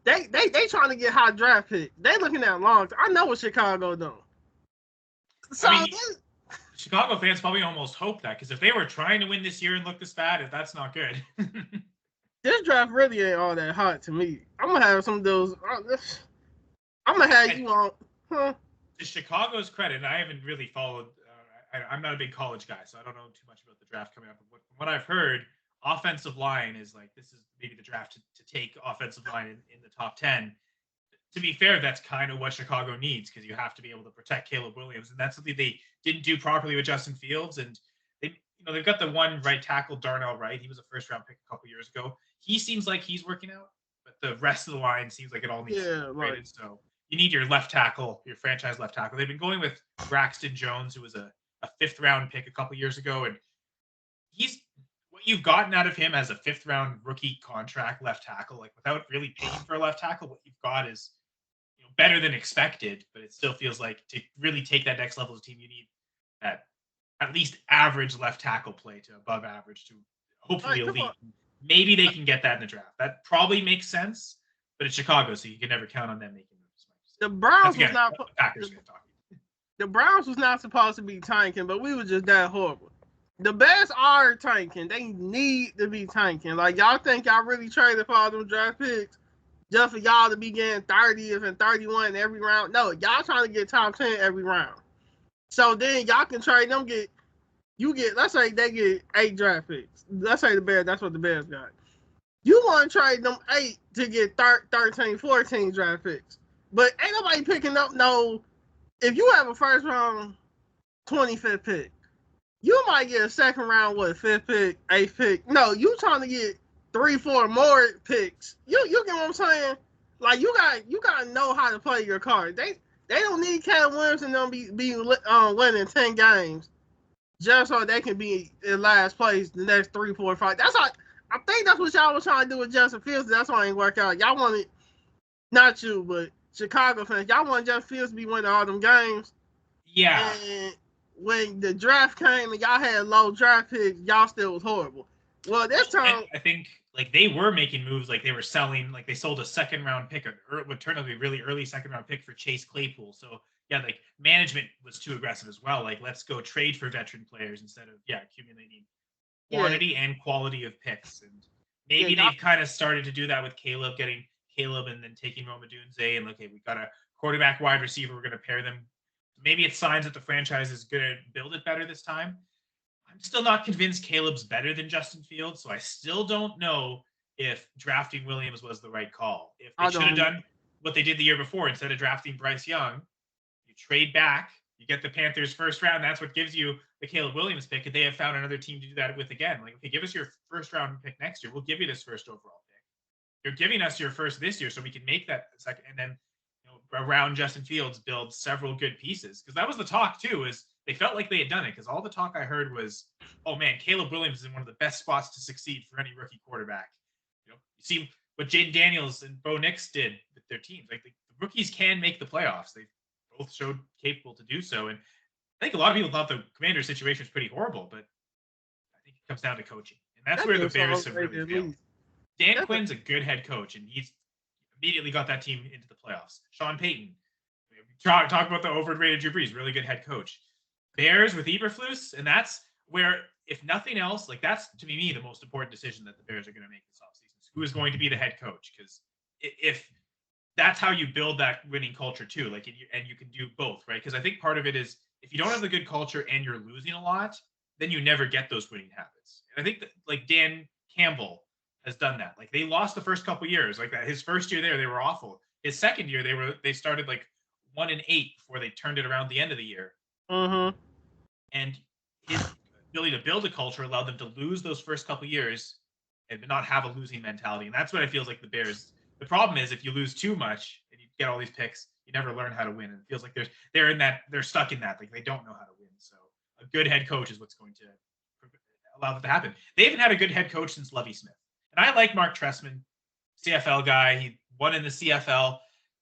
they trying to get high draft pick. They looking at long term. I know what Chicago doing. So Chicago fans probably almost hope that because if they were trying to win this year and look this bad, that's not good. This draft really ain't all that hot to me. I'm gonna have some of those. I'm gonna have you on. Huh? To Chicago's credit, and I haven't really followed. I'm not a big college guy, so I don't know too much about the draft coming up. But from what I've heard, offensive line is like this is maybe the draft to take offensive line in the top 10. To be fair, that's kind of what Chicago needs because you have to be able to protect Caleb Williams, and that's something they didn't do properly with Justin Fields. And they've got the one right tackle, Darnell Wright. He was a first-round pick a couple years ago. He seems like he's working out, but the rest of the line seems like it all needs to be upgraded. Right. So you need your left tackle, your franchise left tackle. They've been going with Braxton Jones, who was a 5th-round pick a couple years ago, and he's what you've gotten out of him as a 5th-round rookie contract left tackle, like without really paying for a left tackle. What you've got is better than expected, but it still feels like to really take that next level of team, you need that at least average left tackle play to above average to hopefully elite. Maybe they can get that in the draft. That probably makes sense, but it's Chicago, so you can never count on them making moves. The Browns was not. The Browns was not supposed to be tanking, but we were just that horrible. The Bears are tanking. They need to be tanking. Like, y'all think y'all really traded for all them draft picks just for y'all to be getting 30th and 31 every round? No, y'all trying to get top 10 every round. So then y'all can trade them. Let's say they get 8 draft picks. Let's say the Bears, that's what the Bears got. You want to trade them 8 to get 13, 14 draft picks. But ain't nobody picking up if you have a first round 25th pick, you might get a second round, 5th pick, 8th pick. No, you trying to get 3, 4 more picks. You get what I'm saying? Like you got to know how to play your card. They don't need Caleb Williams and them be winning 10 games just so they can be in last place the next 3, 4, 5. That's how I think that's what y'all was trying to do with Justin Fields. That's why it ain't work out. Y'all wanted, not you, but Chicago fans, y'all want Justin Fields to be winning all them games. Yeah. And when the draft came and y'all had low draft picks, y'all still was horrible. Well, this And time, I think like they were making moves, like they were selling, like they sold a second round pick, or would turn out to be a really early second round pick for Chase Claypool. So yeah, like management was too aggressive as well. Like let's go trade for veteran players instead of accumulating yeah, quantity and quality of picks. And yeah, maybe y'all, they've kind of started to do that with Caleb, getting Caleb and then taking Roma Dunze and okay, we've got a quarterback wide receiver, we're going to pair them. Maybe it's signs that the franchise is going to build it better this time. I'm still not convinced Caleb's better than Justin Fields, so I still don't know if drafting Williams was the right call. If they I should have don't. done what they did the year before, instead of drafting Bryce Young, you trade back, you get the Panthers first round, that's what gives you the Caleb Williams pick. And they have found another team to do that with again. Like, okay, give us your first round pick next year. We'll give you this first overall pick. You're giving us your first this year so we can make that second, and then around Justin Fields build several good pieces. Because that was the talk too, is they felt like they had done it. Because all the talk I heard was, oh man, Caleb Williams is in one of the best spots to succeed for any rookie quarterback. You see what Jaden Daniels and Bo Nix did with their teams. Like the rookies can make the playoffs. They've both showed capable to do so. And I think a lot of people thought the Commanders situation was pretty horrible, but I think it comes down to coaching. And that's That where the dude so Bears have overrated really at failed. least. Dan That's Quinn's a good head coach, and he's immediately got that team into the playoffs. Sean Payton, talk about the overrated Drew Brees, really good head coach. Bears with Eberflus, and that's where, if nothing else, like that's to me the most important decision that the Bears are going to make this offseason. Who is going to be the head coach? Because if that's how you build that winning culture too, like and you can do both, right? Because I think part of it is if you don't have the good culture and you're losing a lot, then you never get those winning habits. And I think that like Dan Campbell has done that. Like they lost the first couple years, like that. His first year there, they were awful. His second year, they started like 1-8 before they turned it around the end of the year. Mm-hmm. And his ability to build a culture allowed them to lose those first couple years and not have a losing mentality. And that's what it feels like the Bears. The problem is if you lose too much and you get all these picks, you never learn how to win. And it feels like they're stuck in that. Like they don't know how to win. So a good head coach is what's going to allow that to happen. They haven't had a good head coach since Lovie Smith. And I like Mark Trestman, CFL guy. He won in the CFL.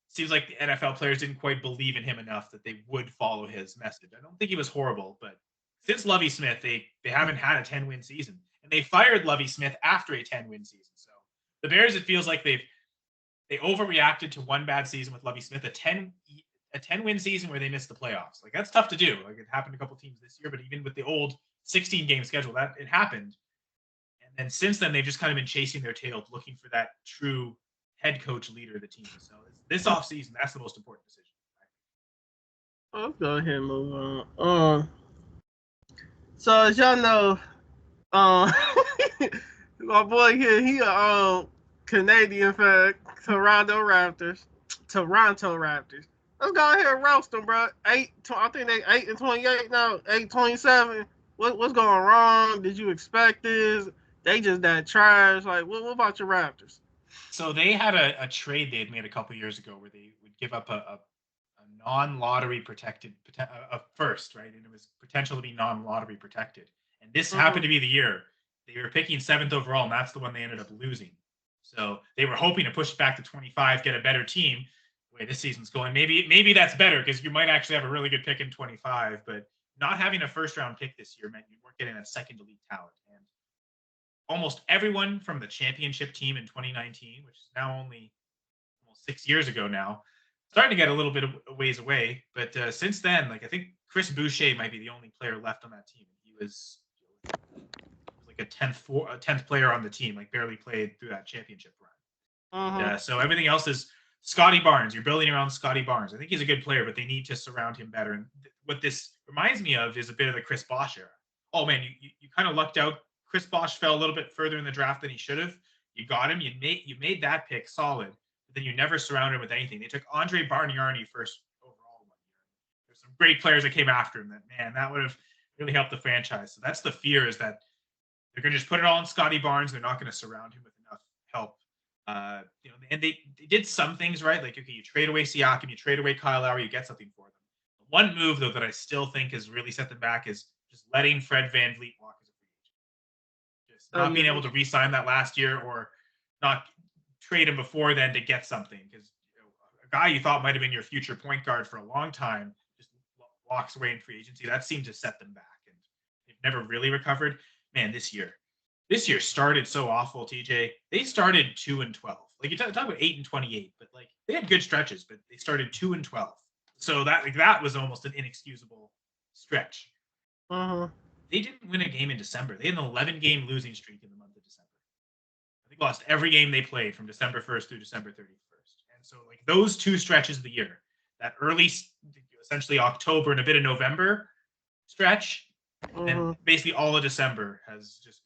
Seems like the NFL players didn't quite believe in him enough that they would follow his message. I don't think he was horrible, but since Lovie Smith, they haven't had a 10-win season. And they fired Lovie Smith after a 10-win season. So the Bears, it feels like they overreacted to one bad season with Lovie Smith, a 10-win season where they missed the playoffs. Like that's tough to do. Like it happened to a couple teams this year, but even with the old 16-game schedule, that it happened. And then since then, they've just kind of been chasing their tail, looking for that true head coach leader of the team. So this offseason, that's the most important decision. Let's go ahead and move on. So as y'all know, um, my boy here, he a Canadian fan, Toronto Raptors. Let's go ahead and roast them, bro. I think they 8-28 now, 8-27. What's going wrong? Did you expect this? They just that trash. Like, what about your Raptors? So they had a trade they had made a couple years ago where they would give up a non-lottery protected a first, right? And it was potential to be non-lottery protected. And this happened to be the year they were picking 7th overall, and that's the one they ended up losing. So they were hoping to push it back to 25, get a better team. The way this season's going, maybe that's better because you might actually have a really good pick in 25. But not having a first-round pick this year meant you weren't getting a second elite talent. And almost everyone from the championship team in 2019, which is now only almost 6 years ago now, starting to get a little bit of ways away. But since then, like I think Chris Boucher might be the only player left on that team. He was like a 10th player on the team, like barely played through that championship run. So everything else is Scotty Barnes. You're building around Scotty Barnes. I think he's a good player, but they need to surround him better. And what this reminds me of is a bit of the Chris Bosh era. Oh man, you kind of lucked out. Chris Bosh fell a little bit further in the draft than he should have. You got him. You made that pick solid. Then you never surround him with anything. They took Andre Bargnani first overall one year. There's some great players that came after him that would have really helped the franchise. So that's the fear, is that they're going to just put it all on Scotty Barnes. They're not going to surround him with enough help. And they did some things right. Like, okay, you trade away Siakam, you trade away Kyle Lowry, you get something for them. One move, though, that I still think has really set them back is just letting Fred VanVleet walk as a free agent. Just not being able to re-sign that last year, or not trade him before then to get something, because a guy you thought might have been your future point guard for a long time just walks away in free agency. That seemed to set them back, and they've never really recovered. Man, this year started so awful. TJ, they started 2-12. Like you talk about 8-28, but like they had good stretches, but they started 2-12. So that was almost an inexcusable stretch. They didn't win a game in December. They had an 11-game losing streak in the month of December. I think lost every game they played from December 1st through December 31st. And so like those two stretches of the year, that early, essentially October and a bit of November stretch, and basically all of December has just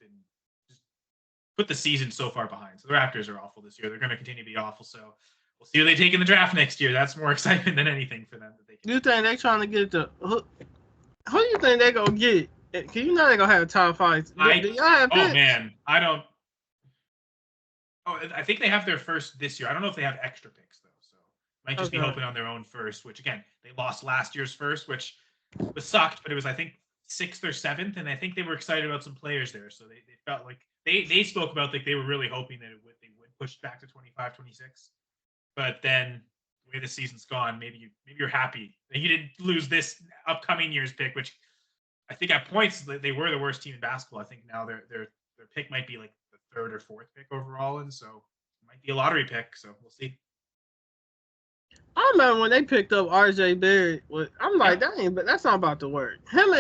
put the season so far behind. So the Raptors are awful this year. They're going to continue to be awful. So we'll see who they take in the draft next year. That's more excitement than anything for them. That they can. You think they're trying to get who do you think they're going to get? Because you know they're going to have top fights. Do y'all have picks? Oh, man. I don't. Oh, I think they have their first this year. I don't know if they have extra picks, though. So might just be hoping on their own first, which, again, they lost last year's first, which was sucked, but it was, I think, 6th or 7th, and I think they were excited about some players there. So they felt like they spoke about like they were really hoping that they would push back to 25, 26. But then the way the season's gone, maybe you're happy that you didn't lose this upcoming year's pick, which I think at points they were the worst team in basketball. I think now their pick might be like the 3rd or 4th pick overall, and so it might be a lottery pick. So we'll see. I remember when they picked up RJ Barrett. I'm like, that's not about to work. Him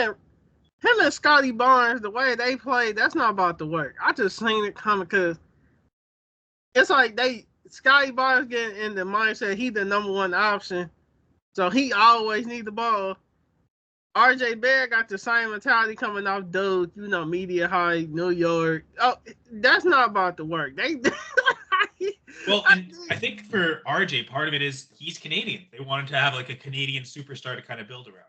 and Scotty Barnes, the way they played, that's not about to work. I just seen it coming because it's like Scotty Barnes getting in the mindset he the number one option, so he always need the ball. RJ Barrett got the same mentality coming off Duke, media hype, New York. Oh, that's not about to work. Well, and I think for RJ, part of it is he's Canadian. They wanted to have like a Canadian superstar to kind of build around.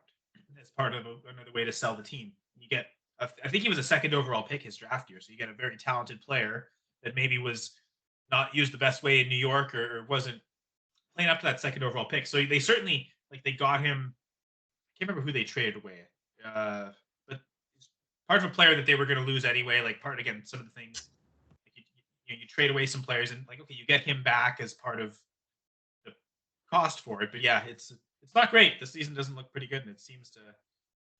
As part of another way to sell the team. You get, I think he was a 2nd overall pick his draft year, so you get a very talented player that maybe was not used the best way in New York or wasn't playing up to that 2nd overall pick. So they certainly they got him. I can't remember who they traded away, but part of a player that they were going to lose anyway. Like again, some of the things you trade away some players and okay, you get him back as part of the cost for it. But yeah, it's not great. The season doesn't look pretty good, and it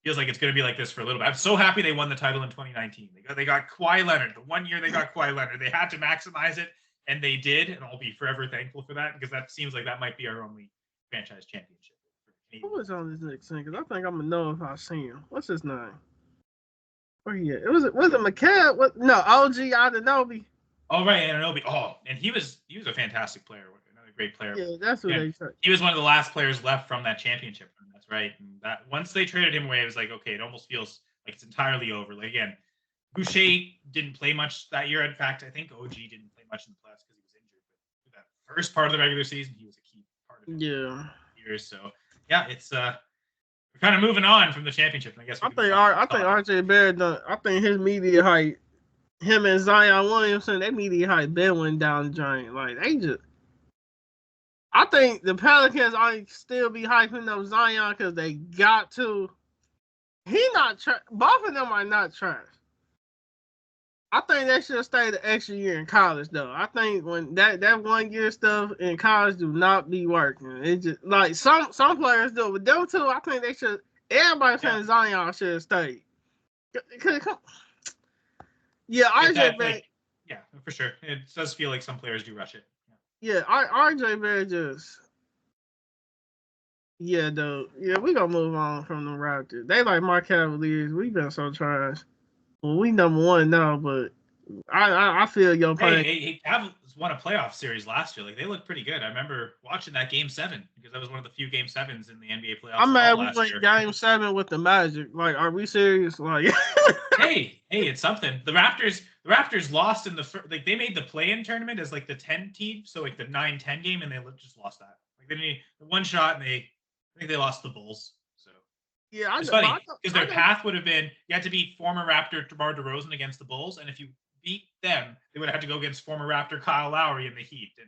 feels like it's going to be like this for a little bit. I'm so happy they won the title in 2019. They got Kawhi Leonard. The 1 year they got Kawhi Leonard, they had to maximize it, and they did. And I'll be forever thankful for that because that seems like that might be our only franchise championship. Who was on this next thing? Because I think I'm gonna know if I see him. What's his name? Where he at? Was it McKinley? No, OG Anunoby. Oh right, Anunoby. Oh, and he was a fantastic player. Another great player. Yeah, that's what they said. He was one of the last players left from that championship run. That's right. And that once they traded him away, it was like, okay, it almost feels like it's entirely over. Like again, Boucher didn't play much that year. In fact, I think OG didn't play much in the playoffs because he was injured. But that first part of the regular season, he was a key part of it. Yeah. Years. So yeah, it's we're kind of moving on from the championship. And I guess I think RJ Barrett done. I think his media hype, him and Zion Williamson, their media hype been went down the drain. Like they just. I think the Pelicans are still be hyping up Zion because they got to. He not trash. Both of them are not trash. I think they should stay the extra year in college though. I think when that 1 year stuff in college do not be working. It just like some players do, but them two, I think they should. Everybody saying Zion should have stayed. Yeah, RJ Barrett. Yeah, for sure. It does feel like some players do rush it. Yeah, RJ Barrett just. Yeah, though. Yeah, we gonna move on from the Raptors. They like my Cavaliers. We been so trash. Well, we number one now, but I feel your pain. Hey, Cavs won a playoff series last year. Like they looked pretty good. I remember watching that Game 7 because that was one of the few Game 7s in the NBA playoffs. I'm mad we played Game 7 with the Magic. Like, are we serious? Like, hey, it's something. The Raptors lost in the like they made the play-in tournament as like the 10 team, so like the 9-10 game, and they just lost that. Like they made one shot and I think they lost the Bulls. Yeah, it's funny because their path would have been you had to beat former Raptor DeMar DeRozan against the Bulls, and if you beat them, they would have had to go against former Raptor Kyle Lowry in the Heat, and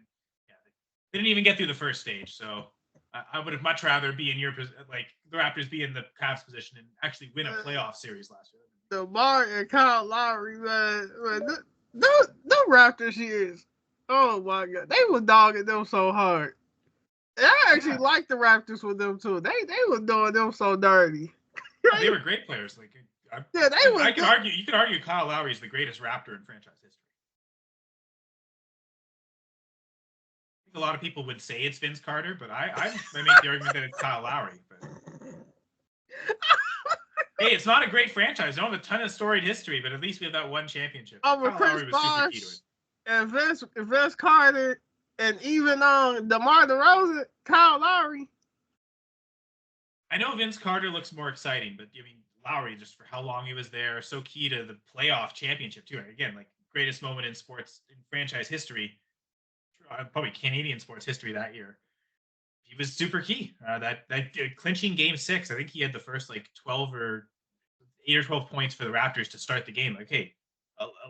they didn't even get through the first stage. So I would have much rather be in your like the Raptors be in the Cavs position and actually win a playoff series last year. DeMar and Kyle Lowry, man, the Raptors years. Oh my God, they was dogging them so hard. I actually like the Raptors with them too. They was doing them so dirty. Oh, they were great players. Like, Yeah, they was I could good. argue. You could argue Kyle Lowry is the greatest Raptor in franchise history. I think a lot of people would say it's Vince Carter, but I make the argument that it's Kyle Lowry. But hey, it's not a great franchise. They don't have a ton of storied history, but at least we have that one championship. Over Kyle Chris Lowry was super key to it. Bosh and Vince Carter and even DeMar DeRozan, Kyle Lowry. I know Vince Carter looks more exciting, but I mean Lowry, just for how long he was there, so key to the playoff championship too. Again, like greatest moment in sports in franchise history, probably Canadian sports history that year. He was super key. That clinching Game 6, I think he had the first like 12 or 8 or 12 points for the Raptors to start the game. Like, hey,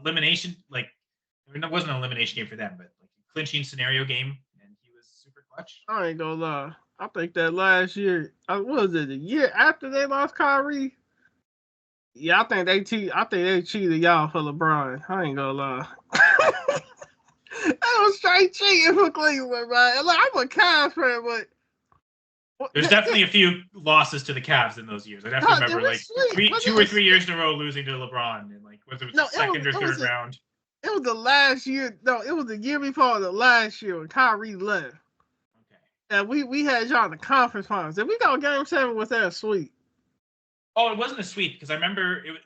elimination, like it wasn't an elimination game for them, but like a clinching scenario game, and he was super clutch. I ain't gonna lie. I think that last year, what was it, the year after they lost Kyrie? Yeah, I think they cheated y'all for LeBron. I ain't gonna lie. That was straight cheating for Cleveland, man. Like, I'm a Cavs fan, but there's definitely a few losses to the Cavs in those years. I definitely remember like 2 or 3 years in a row losing to LeBron, and like whether it was the second or third round. It was the last year. No, it was the year before the last year when Kyrie left. Okay. And we had y'all in the conference finals. Did we go Game 7? Was that a sweep? Oh, it wasn't a sweep because I remember I'm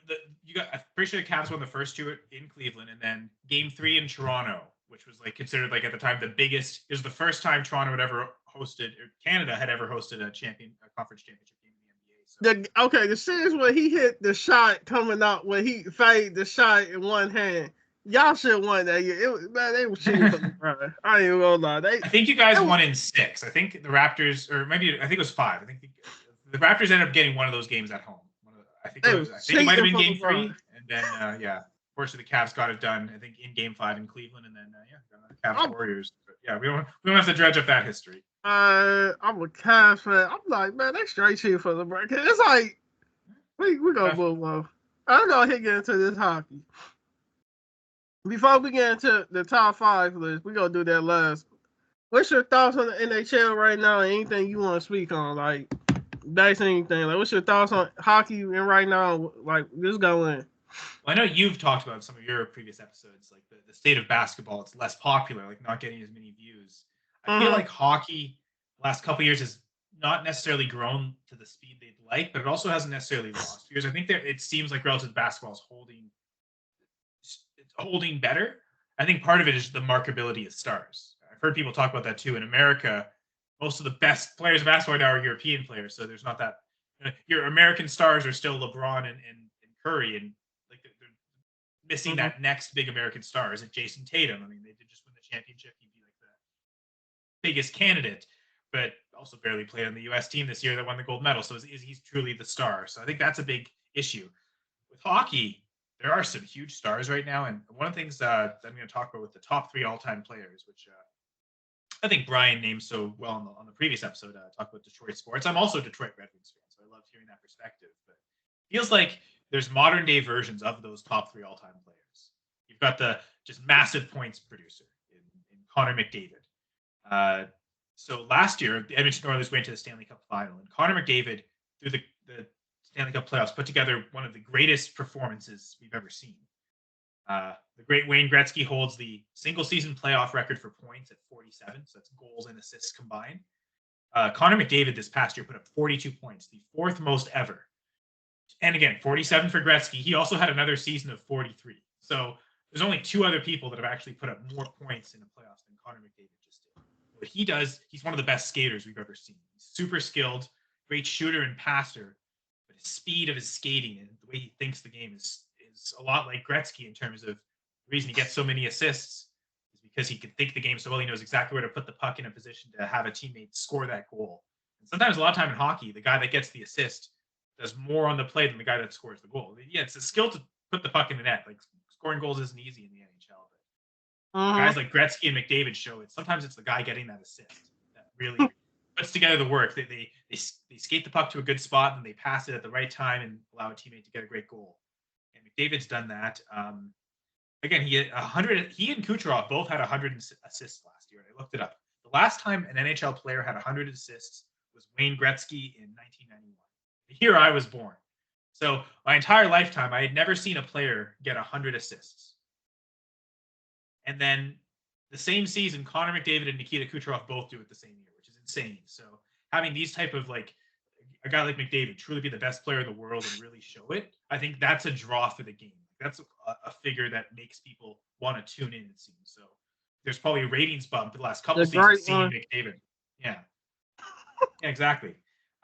pretty sure the Cavs won the first 2 in Cleveland, and then Game 3 in Toronto, which was like considered like at the time the biggest. It was the first time Toronto had ever hosted, or Canada had ever hosted a conference championship game in the NBA. So. The series where he hit the shot coming out, when he faded the shot in one hand. Y'all should have won that year. They were cheating for LeBron. I ain't even gonna lie. I think you guys won in 6. I think the Raptors, or maybe I think it was 5. I think the Raptors ended up getting one of those games at home. I think it might have been Game 3, and then fortunately the Cavs got it done. I think in Game 5 in Cleveland, and then Cavs Warriors. But yeah, we don't have to dredge up that history. I'm a Cavs fan. I'm like, man, they straight cheating for LeBron. It's like we gonna move on. I'm gonna get into this hockey. Before we get into the top 5 list, we're going to do that last. What's your thoughts on the NHL right now and anything you want to speak on? Like, that's anything. Like, what's your thoughts on hockey and right now? Like, just go in. Well, I know you've talked about some of your previous episodes, like the state of basketball. It's less popular, like not getting as many views. I feel like hockey the last couple of years has not necessarily grown to the speed they'd like, but it also hasn't necessarily lost views. I think it seems like relative to basketball is holding better. I think part of it is the marketability of stars. I've heard people talk about that too. In America, most of the best players of basketball now are European players, so there's not that. Your American stars are still LeBron and Curry, and like they're missing that next big American star. Is it Jason Tatum? I mean, they did just win the championship. He'd be like the biggest candidate, but also barely played on the U.S. team this year that won the gold medal. So he's truly the star? So I think that's a big issue with hockey. There are some huge stars right now, and one of the things that I'm going to talk about with the top 3 all-time players, which I think Brian named so well on the previous episode, talk about Detroit sports. I'm also a Detroit Red Wings fan, so I love hearing that perspective. But it feels like there's modern-day versions of those top 3 all-time players. You've got the just massive points producer in Connor McDavid. So last year, the Edmonton Oilers went to the Stanley Cup final, and Connor McDavid, through the Stanley Cup playoffs, put together one of the greatest performances we've ever seen. The great Wayne Gretzky holds the single-season playoff record for points at 47, so that's goals and assists combined. Connor McDavid this past year put up 42 points, the 4th most ever. And again, 47 for Gretzky. He also had another season of 43. So there's only 2 other people that have actually put up more points in the playoffs than Connor McDavid just did. What he does, he's one of the best skaters we've ever seen. He's super skilled, great shooter and passer. But his speed of his skating and the way he thinks the game is a lot like Gretzky in terms of the reason he gets so many assists is because he can think the game so well. He knows exactly where to put the puck in a position to have a teammate score that goal. And sometimes, a lot of time in hockey, the guy that gets the assist does more on the play than the guy that scores the goal. Yeah, it's a skill to put the puck in the net. Like, scoring goals isn't easy in the NHL. But guys like Gretzky and McDavid show it. Sometimes it's the guy getting that assist that really puts together the work. They skate the puck to a good spot and they pass it at the right time and allow a teammate to get a great goal. And McDavid's done that. Again, he had 100. He and Kucherov both had 100 assists last year. I looked it up. The The last time an NHL player had 100 assists was Wayne Gretzky in 1991, the year I was born. So my entire lifetime, I had never seen a player get 100 assists. And then the same season, Connor McDavid and Nikita Kucherov both do it the same year, which is insane. So having these type of like a guy like McDavid truly be the best player in the world and really show it, I think that's a draw for the game. That's a figure that makes people want to tune in, it seems. So there's probably a ratings bump the last couple The seasons great seeing one. McDavid. Yeah. Yeah, exactly.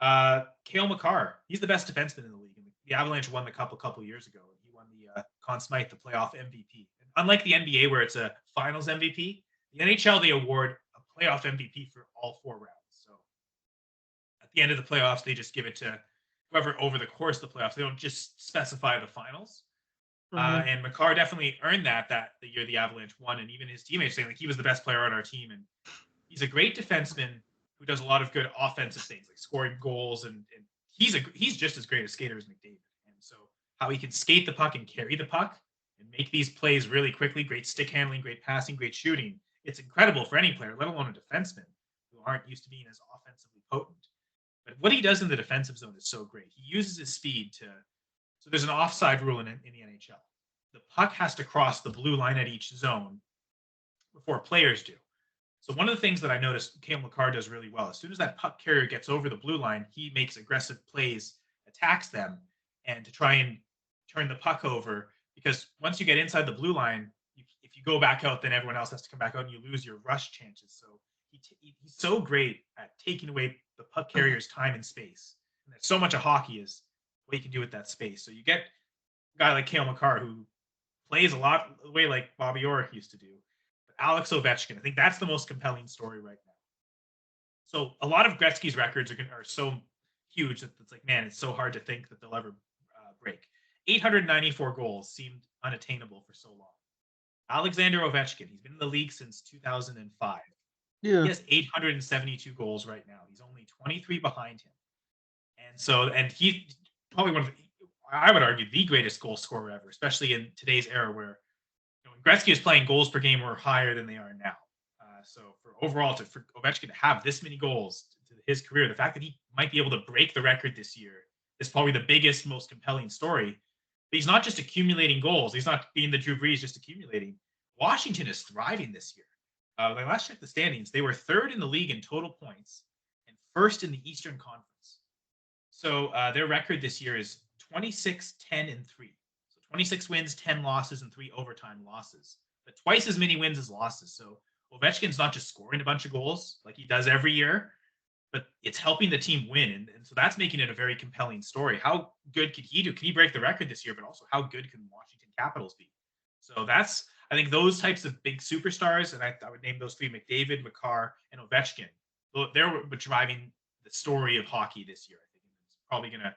Cale Makar, he's the best defenseman in the league. The Avalanche won the cup a couple years ago. He won the Conn Smythe, the playoff MVP. And unlike the NBA, where it's a finals MVP, the NHL, they award a playoff MVP for all 4 rounds. So at the end of the playoffs, they just give it to whoever over the course of the playoffs. They don't just specify the finals. And Makar definitely earned that the year the Avalanche won. And even his teammates saying like he was the best player on our team. And he's a great defenseman who does a lot of good offensive things like scoring goals. And he's just as great a skater as McDavid. And so how he can skate the puck and carry the puck and make these plays really quickly, great stick handling, great passing, great shooting. It's incredible for any player, let alone a defenseman who aren't used to being as offensively potent. But what he does in the defensive zone is so great. He uses his speed to. So there's an offside rule in the NHL. The puck has to cross the blue line at each zone before players do. So one of the things that I noticed Cale Makar does really well, as soon as that puck carrier gets over the blue line, he makes aggressive plays, attacks them, and to try and turn the puck over. Because once you get inside the blue line, if you go back out, then everyone else has to come back out and you lose your rush chances. So he's so great at taking away the puck carrier's time and space. And there's so much of hockey is what you can do with that space. So you get a guy like Cale Makar who plays a lot the way like Bobby Orr used to do. But Alex Ovechkin, I think that's the most compelling story right now. So a lot of Gretzky's records are so huge that it's like, man, it's so hard to think that they'll ever break. 894 goals seemed unattainable for so long. Alexander Ovechkin, he's been in the league since 2005. Yeah. He has 872 goals right now. He's only 23 behind him. And he's probably one of I would argue the greatest goal scorer ever, especially in today's era where when Gretzky is playing, goals per game were higher than they are now. So for Ovechkin to have this many goals to his career, the fact that he might be able to break the record this year is probably the biggest, most compelling story. But he's not just accumulating goals. He's not being the Drew Brees, just accumulating. Washington is thriving this year. When I last checked the standings, they were 3rd in the league in total points and 1st in the Eastern Conference. So their record this year is 26, 10, and 3. So 26 wins, 10 losses, and 3 overtime losses. But twice as many wins as losses. So Ovechkin's not just scoring a bunch of goals like he does every year, but it's helping the team win. And so that's making it a very compelling story. How good could he do? Can he break the record this year? But also, how good can Washington Capitals be? So that's, I think, those types of big superstars, and I would name those 3, McDavid, Makar, and Ovechkin. They're driving the story of hockey this year. I think it's probably going to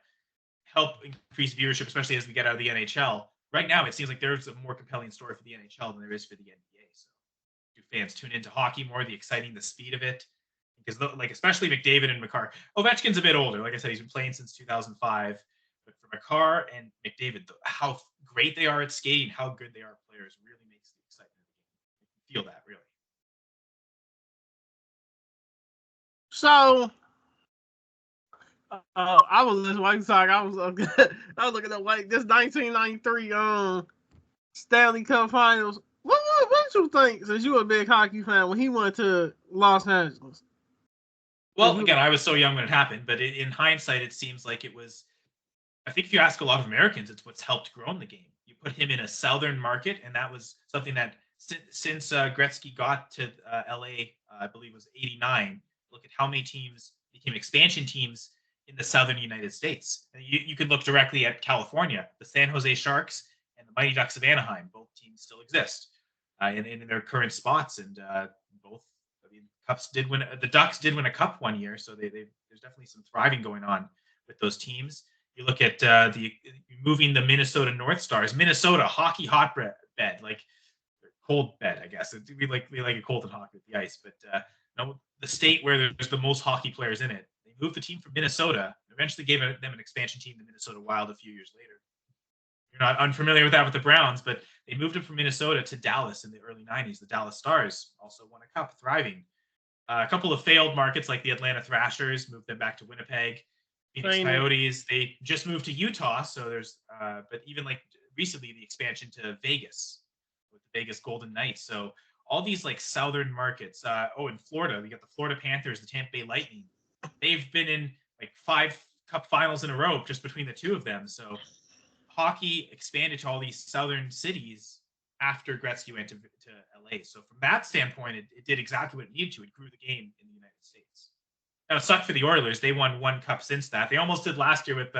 help increase viewership, especially as we get out of the NHL. Right now, it seems like there's a more compelling story for the NHL than there is for the NBA. So do fans tune into hockey more, the exciting, the speed of it? Because like especially McDavid and Makar. Ovechkin's a bit older. Like I said, he's been playing since 2005. But for Makar and McDavid, how great they are at skating, how good they are players, really makes the excitement of the game. You can feel that, really. So I was listening while you talk. I was looking at like this 1993 Stanley Cup Finals. What you think? Since you were a big hockey fan, when he went to Los Angeles. Well, again, I was so young when it happened, but in hindsight, it seems like it was. I think if you ask a lot of Americans, it's what's helped grow the game. You put him in a southern market, and that was something that since Gretzky got to LA, I believe it was '89. Look at how many teams became expansion teams in the southern United States. And you could look directly at California, the San Jose Sharks and the Mighty Ducks of Anaheim. Both teams still exist in their current spots, and both. I mean, Cups did win. The Ducks did win a cup one year, so there's definitely some thriving going on with those teams. You look at moving the Minnesota North Stars, Minnesota hockey hotbed, like cold bed, I guess. We like it cold and hockey with the ice, but the state where there's the most hockey players in it. They moved the team from Minnesota, eventually gave them an expansion team, the Minnesota Wild, a few years later. You're not unfamiliar with that with the Browns, but they moved them from Minnesota to Dallas in the early 90s. The Dallas Stars also won a cup, thriving. A couple of failed markets like the Atlanta Thrashers moved them back to Winnipeg. Phoenix Ain't it? Coyotes, they just moved to Utah. So there's, but even like recently the expansion to Vegas with the Vegas Golden Knights. So all these like southern markets. In Florida, we got the Florida Panthers, the Tampa Bay Lightning. They've been in like 5 cup finals in a row just between the two of them. So hockey expanded to all these southern cities after Gretzky went to LA. So from that standpoint, it did exactly what it needed to. It grew the game in the United States. Now, it sucked for the Oilers. They won 1 cup since that. They almost did last year with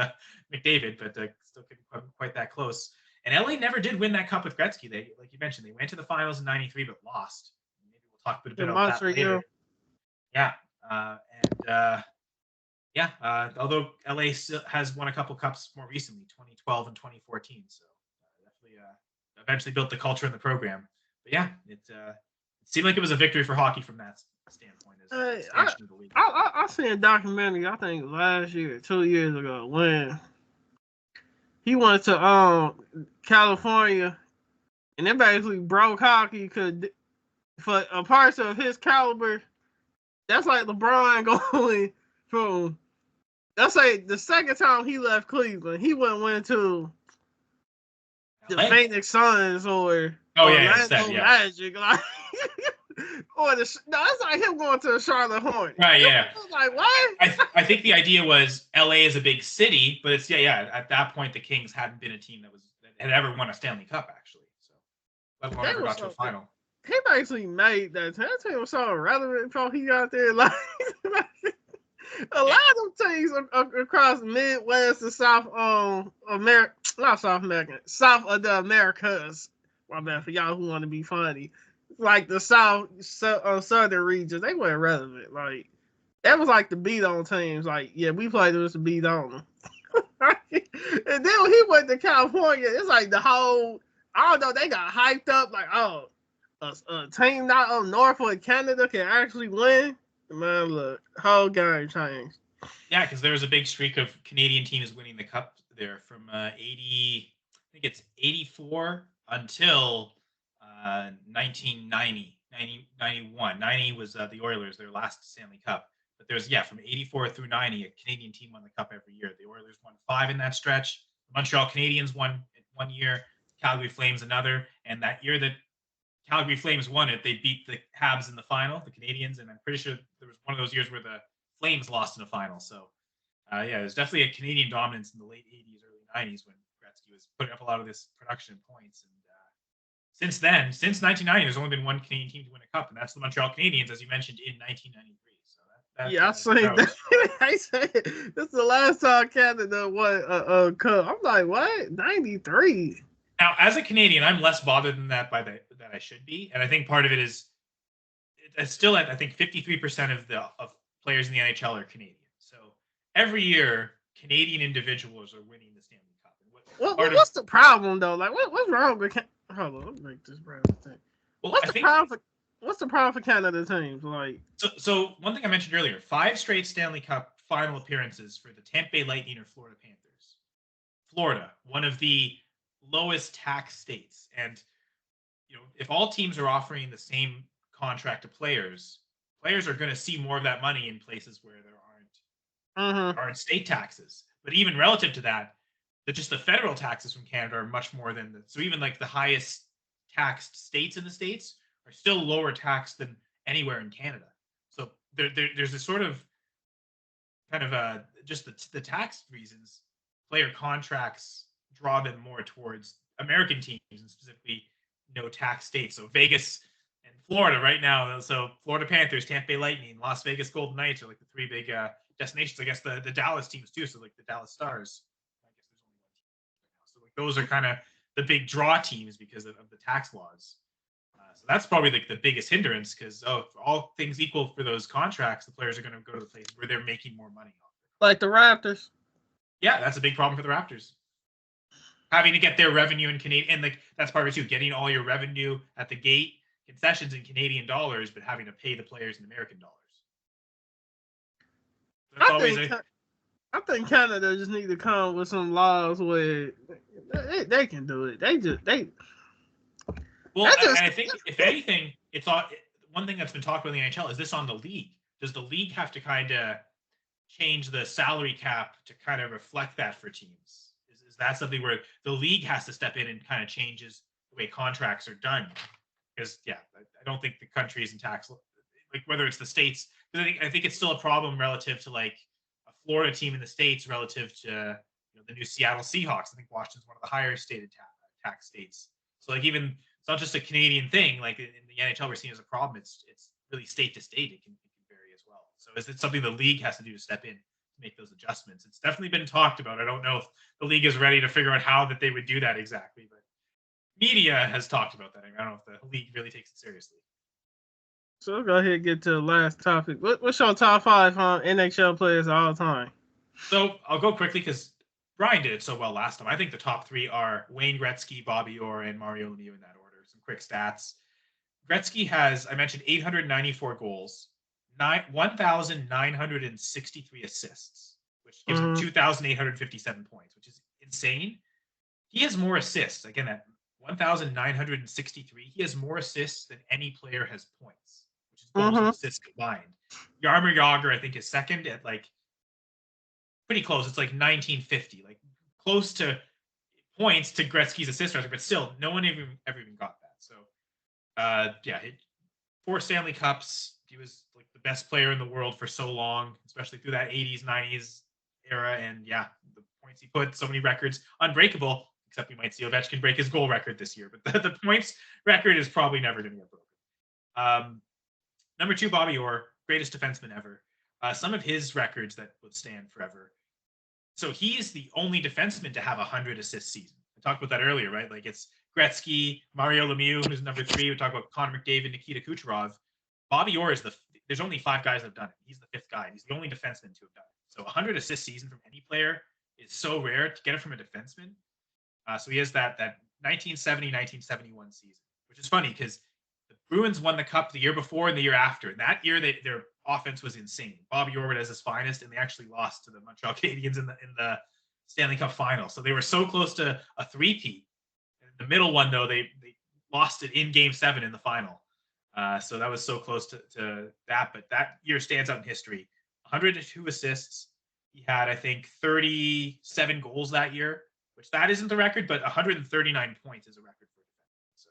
McDavid, but still couldn't come quite that close. And LA never did win that cup with Gretzky. They, like you mentioned, they went to the finals in '93 but lost. Maybe we'll talk a bit The about that monster later. year. Yeah, although LA still has won a couple cups more recently, 2012 and 2014. So definitely eventually built the culture in the program. But yeah, it seemed like it was a victory for hockey from that standpoint. As expansion of the league. I seen a documentary, I think last year, 2 years ago, when he went to California, and it basically broke hockey because for a person of his caliber, that's like LeBron going from, let's say, the second time he left Cleveland, he went to the Phoenix Suns or Orlando Magic, like, or it's like him going to the Charlotte Hornets. Right, yeah. Like, what? I think the idea was LA is a big city, but it's at that point the Kings hadn't been a team that had ever won a Stanley Cup actually. So let alone ever got to a final. He basically made that team was so irrelevant until he got there. Like a lot of teams across Midwest and South America, not South America, South of the Americas. My bad for y'all who want to be funny. Like the southern regions, they weren't relevant. Like that was like the beat on teams. Like, yeah, we played this to beat on them. And then when he went to California, it's like the whole, I don't know, they got hyped up like, oh, a team not up north of Canada can actually win. Man, look, whole game changed. Yeah, because there was a big streak of Canadian teams winning the cup there from 80, I think it's 84 until 1990, 91. 90 was the Oilers, their last Stanley Cup. But there's, from 84 through 90, a Canadian team won the cup every year. The Oilers won 5 in that stretch. The Montreal Canadiens won it 1 year. Calgary Flames another. And that year that Calgary Flames won it, they beat the Habs in the final, the Canadians. And I'm pretty sure there was one of those years where the Flames lost in the final. So, it was definitely a Canadian dominance in the late 80s, early 90s when Gretzky was putting up a lot of this production points. And since then, since 1990, there's only been one Canadian team to win a cup, and that's the Montreal Canadiens, as you mentioned, in 1993. So I say that. I say this is the last time Canada won a cup. I'm like, what? 93. Now, as a Canadian, I'm less bothered than that than I should be, and I think part of it is it's still at, I think 53% of players in the NHL are Canadian. So every year, Canadian individuals are winning the Stanley Cup. What's the problem though? Like, what's wrong with? Hold on, let me make this brown thing. Well, what's the problem for Canada teams? Like, so one thing I mentioned earlier: 5 straight Stanley Cup final appearances for the Tampa Bay Lightning or Florida Panthers. Florida, one of the lowest tax states, and if all teams are offering the same contract to players are going to see more of that money in places where there aren't state taxes. But even relative to that, just the federal taxes from Canada are much more than so even like the highest taxed states in the States are still lower taxed than anywhere in Canada. So there's a sort of kind of just the tax reasons, player contracts draw them more towards American teams and specifically no tax states. So Vegas and Florida right now. So Florida Panthers, Tampa Bay Lightning, Las Vegas Golden Knights are like the 3 big destinations. I guess the Dallas teams too. So like the Dallas Stars. I guess there's only one team right now. So like those are kind of the big draw teams because of the tax laws. So that's probably like the biggest hindrance because for all things equal for those contracts, the players are going to go to the place where they're making more money off it. Like the Raptors. Yeah, that's a big problem for the Raptors. Having to get their revenue in Canadian, and like that's part of it too, getting all your revenue at the gate, concessions in Canadian dollars, but having to pay the players in American dollars. So I think Canada just need to come with some laws where they can do it. I think if anything, one thing that's been talked about in the NHL is this on the league. Does the league have to kind of change the salary cap to kind of reflect that for teams? Is that something where the league has to step in and kind of changes the way contracts are done? Because I don't think the countries and tax, like whether it's the states, because I think it's still a problem relative to like a Florida team in the states relative to the new Seattle Seahawks. I think Washington's one of the higher stated tax states. So like even it's not just a Canadian thing. Like in the NHL, we're seeing as a problem. It's really state to state. It can vary as well. So is it something the league has to do to step in to make those adjustments? It's definitely been talked about. I don't know if the league is ready to figure out how that they would do that exactly, but media has talked about that. I don't know if the league really takes it seriously. So we'll go ahead and get to the last topic. What's your top 5 NHL players of all time? So I'll go quickly because Brian did it so well last time. I think the top 3 are Wayne Gretzky, Bobby Orr, and Mario Lemieux in that order. Some quick stats. Gretzky has, I mentioned, 894 goals, 1,963 assists, which gives him 2,857 points, which is insane. He has more assists. Again, at 1,963, he has more assists than any player has points, which is goals and assists combined. Jaromir Jagr, I think, is second at like pretty close. It's like 1950, like close to points to Gretzky's assist record, but still, no one ever even got that. So, 4 Stanley Cups. He was like the best player in the world for so long, especially through that 80s, 90s era. And the points he put, so many records, unbreakable, except we might see Ovechkin break his goal record this year. But the points record is probably never going to get broken. Number 2, Bobby Orr, greatest defenseman ever. Some of his records that would stand forever. So he's the only defenseman to have a 100 assist season. I talked about that earlier, right? Like it's Gretzky, Mario Lemieux, who's number 3. We talk about Connor McDavid, Nikita Kucherov. Bobby Orr is there's only 5 guys that have done it. He's the 5th guy. He's the only defenseman to have done it. So 100 assist season from any player is so rare to get it from a defenseman. So he has that 1970-1971 season, which is funny because the Bruins won the Cup the year before and the year after. And that year, their offense was insane. Bobby Orr was his finest, and they actually lost to the Montreal Canadiens in the Stanley Cup final. So they were so close to a three-peat. The middle one, though, they lost it in Game 7 in the final. So that was so close to that. But that year stands out in history. 102 assists. He had, I think, 37 goals that year, which that isn't the record, but 139 points is a record for defense. So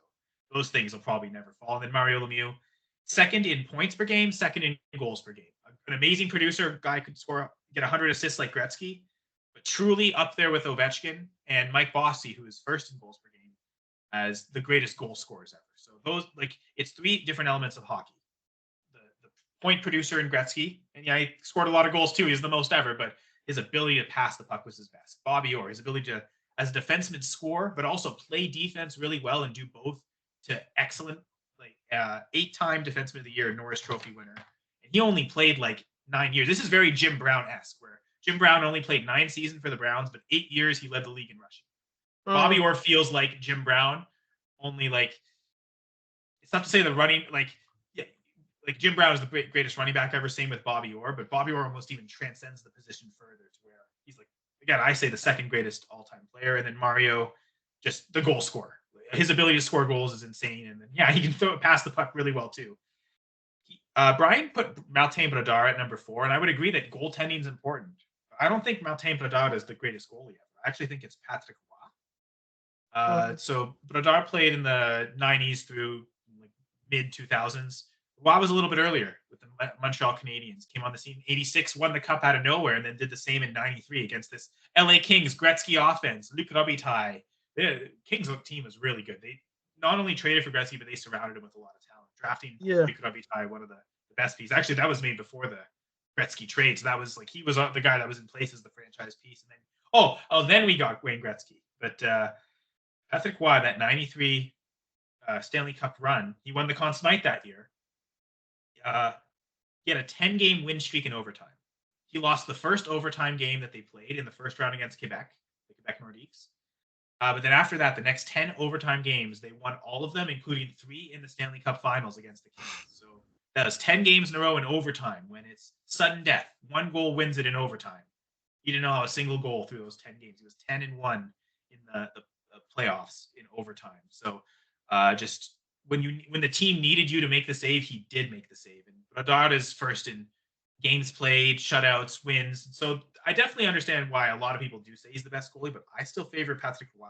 those things will probably never fall. And then Mario Lemieux, second in points per game, second in goals per game. An amazing producer, guy could get 100 assists like Gretzky, but truly up there with Ovechkin and Mike Bossy, who is first in goals per game, as the greatest goal scorers ever. So those, like, it's 3 different elements of hockey. The point producer in Gretzky, and he scored a lot of goals too. He's the most ever, but his ability to pass the puck was his best. Bobby Orr, his ability to, as a defenseman, score, but also play defense really well and do both to excellent, like 8-time defenseman of the year, Norris Trophy winner. And he only played like 9 years. This is very Jim Brown-esque, where Jim Brown only played 9 seasons for the Browns, but 8 years he led the league in rushing. Bobby Orr feels like Jim Brown, only like, it's not to say the running, like Jim Brown is the greatest running back I've ever seen with Bobby Orr, but Bobby Orr almost even transcends the position further to where he's like, again, I say the second greatest all-time player, and then Mario, just the goal scorer. His ability to score goals is insane, and then he can throw it past the puck really well too. Brian put Martin Brodeur at number 4, and I would agree that goaltending is important. I don't think Martin Brodeur is the greatest goalie ever. I actually think it's Patrick Roy. So Brodeur played in the 90s through like mid 2000s. Roy was a little bit earlier with the Montreal Canadiens. Came on the scene 86, won the Cup out of nowhere, and then did the same in 93 against this LA Kings Gretzky offense. Luc Robitaille. The Kings team was really good. They not only traded for Gretzky, but they surrounded him with a lot of talent. Drafting Luc Robitaille, one of the best pieces. Actually, that was made before the Gretzky trade. So that was like, he was the guy that was in place as the franchise piece. And then, then we got Wayne Gretzky. But Patrick Roy, that 93 Stanley Cup run, he won the Conn Smythe that year. He had a 10-game win streak in overtime. He lost the first overtime game that they played in the first round against Quebec, the Quebec Nordiques. But then after that, the next 10 overtime games, they won all of them, including 3 in the Stanley Cup Finals against the Kings. So that was 10 games in a row in overtime when it's sudden death. 1 goal wins it in overtime. He didn't allow a single goal through those 10 games. He was 10-1 in the playoffs in overtime. So just when the team needed you to make the save, he did make the save. And Bedard is first in games played, shutouts, wins. So I definitely understand why a lot of people do say he's the best goalie, but I still favor Patrick Roy.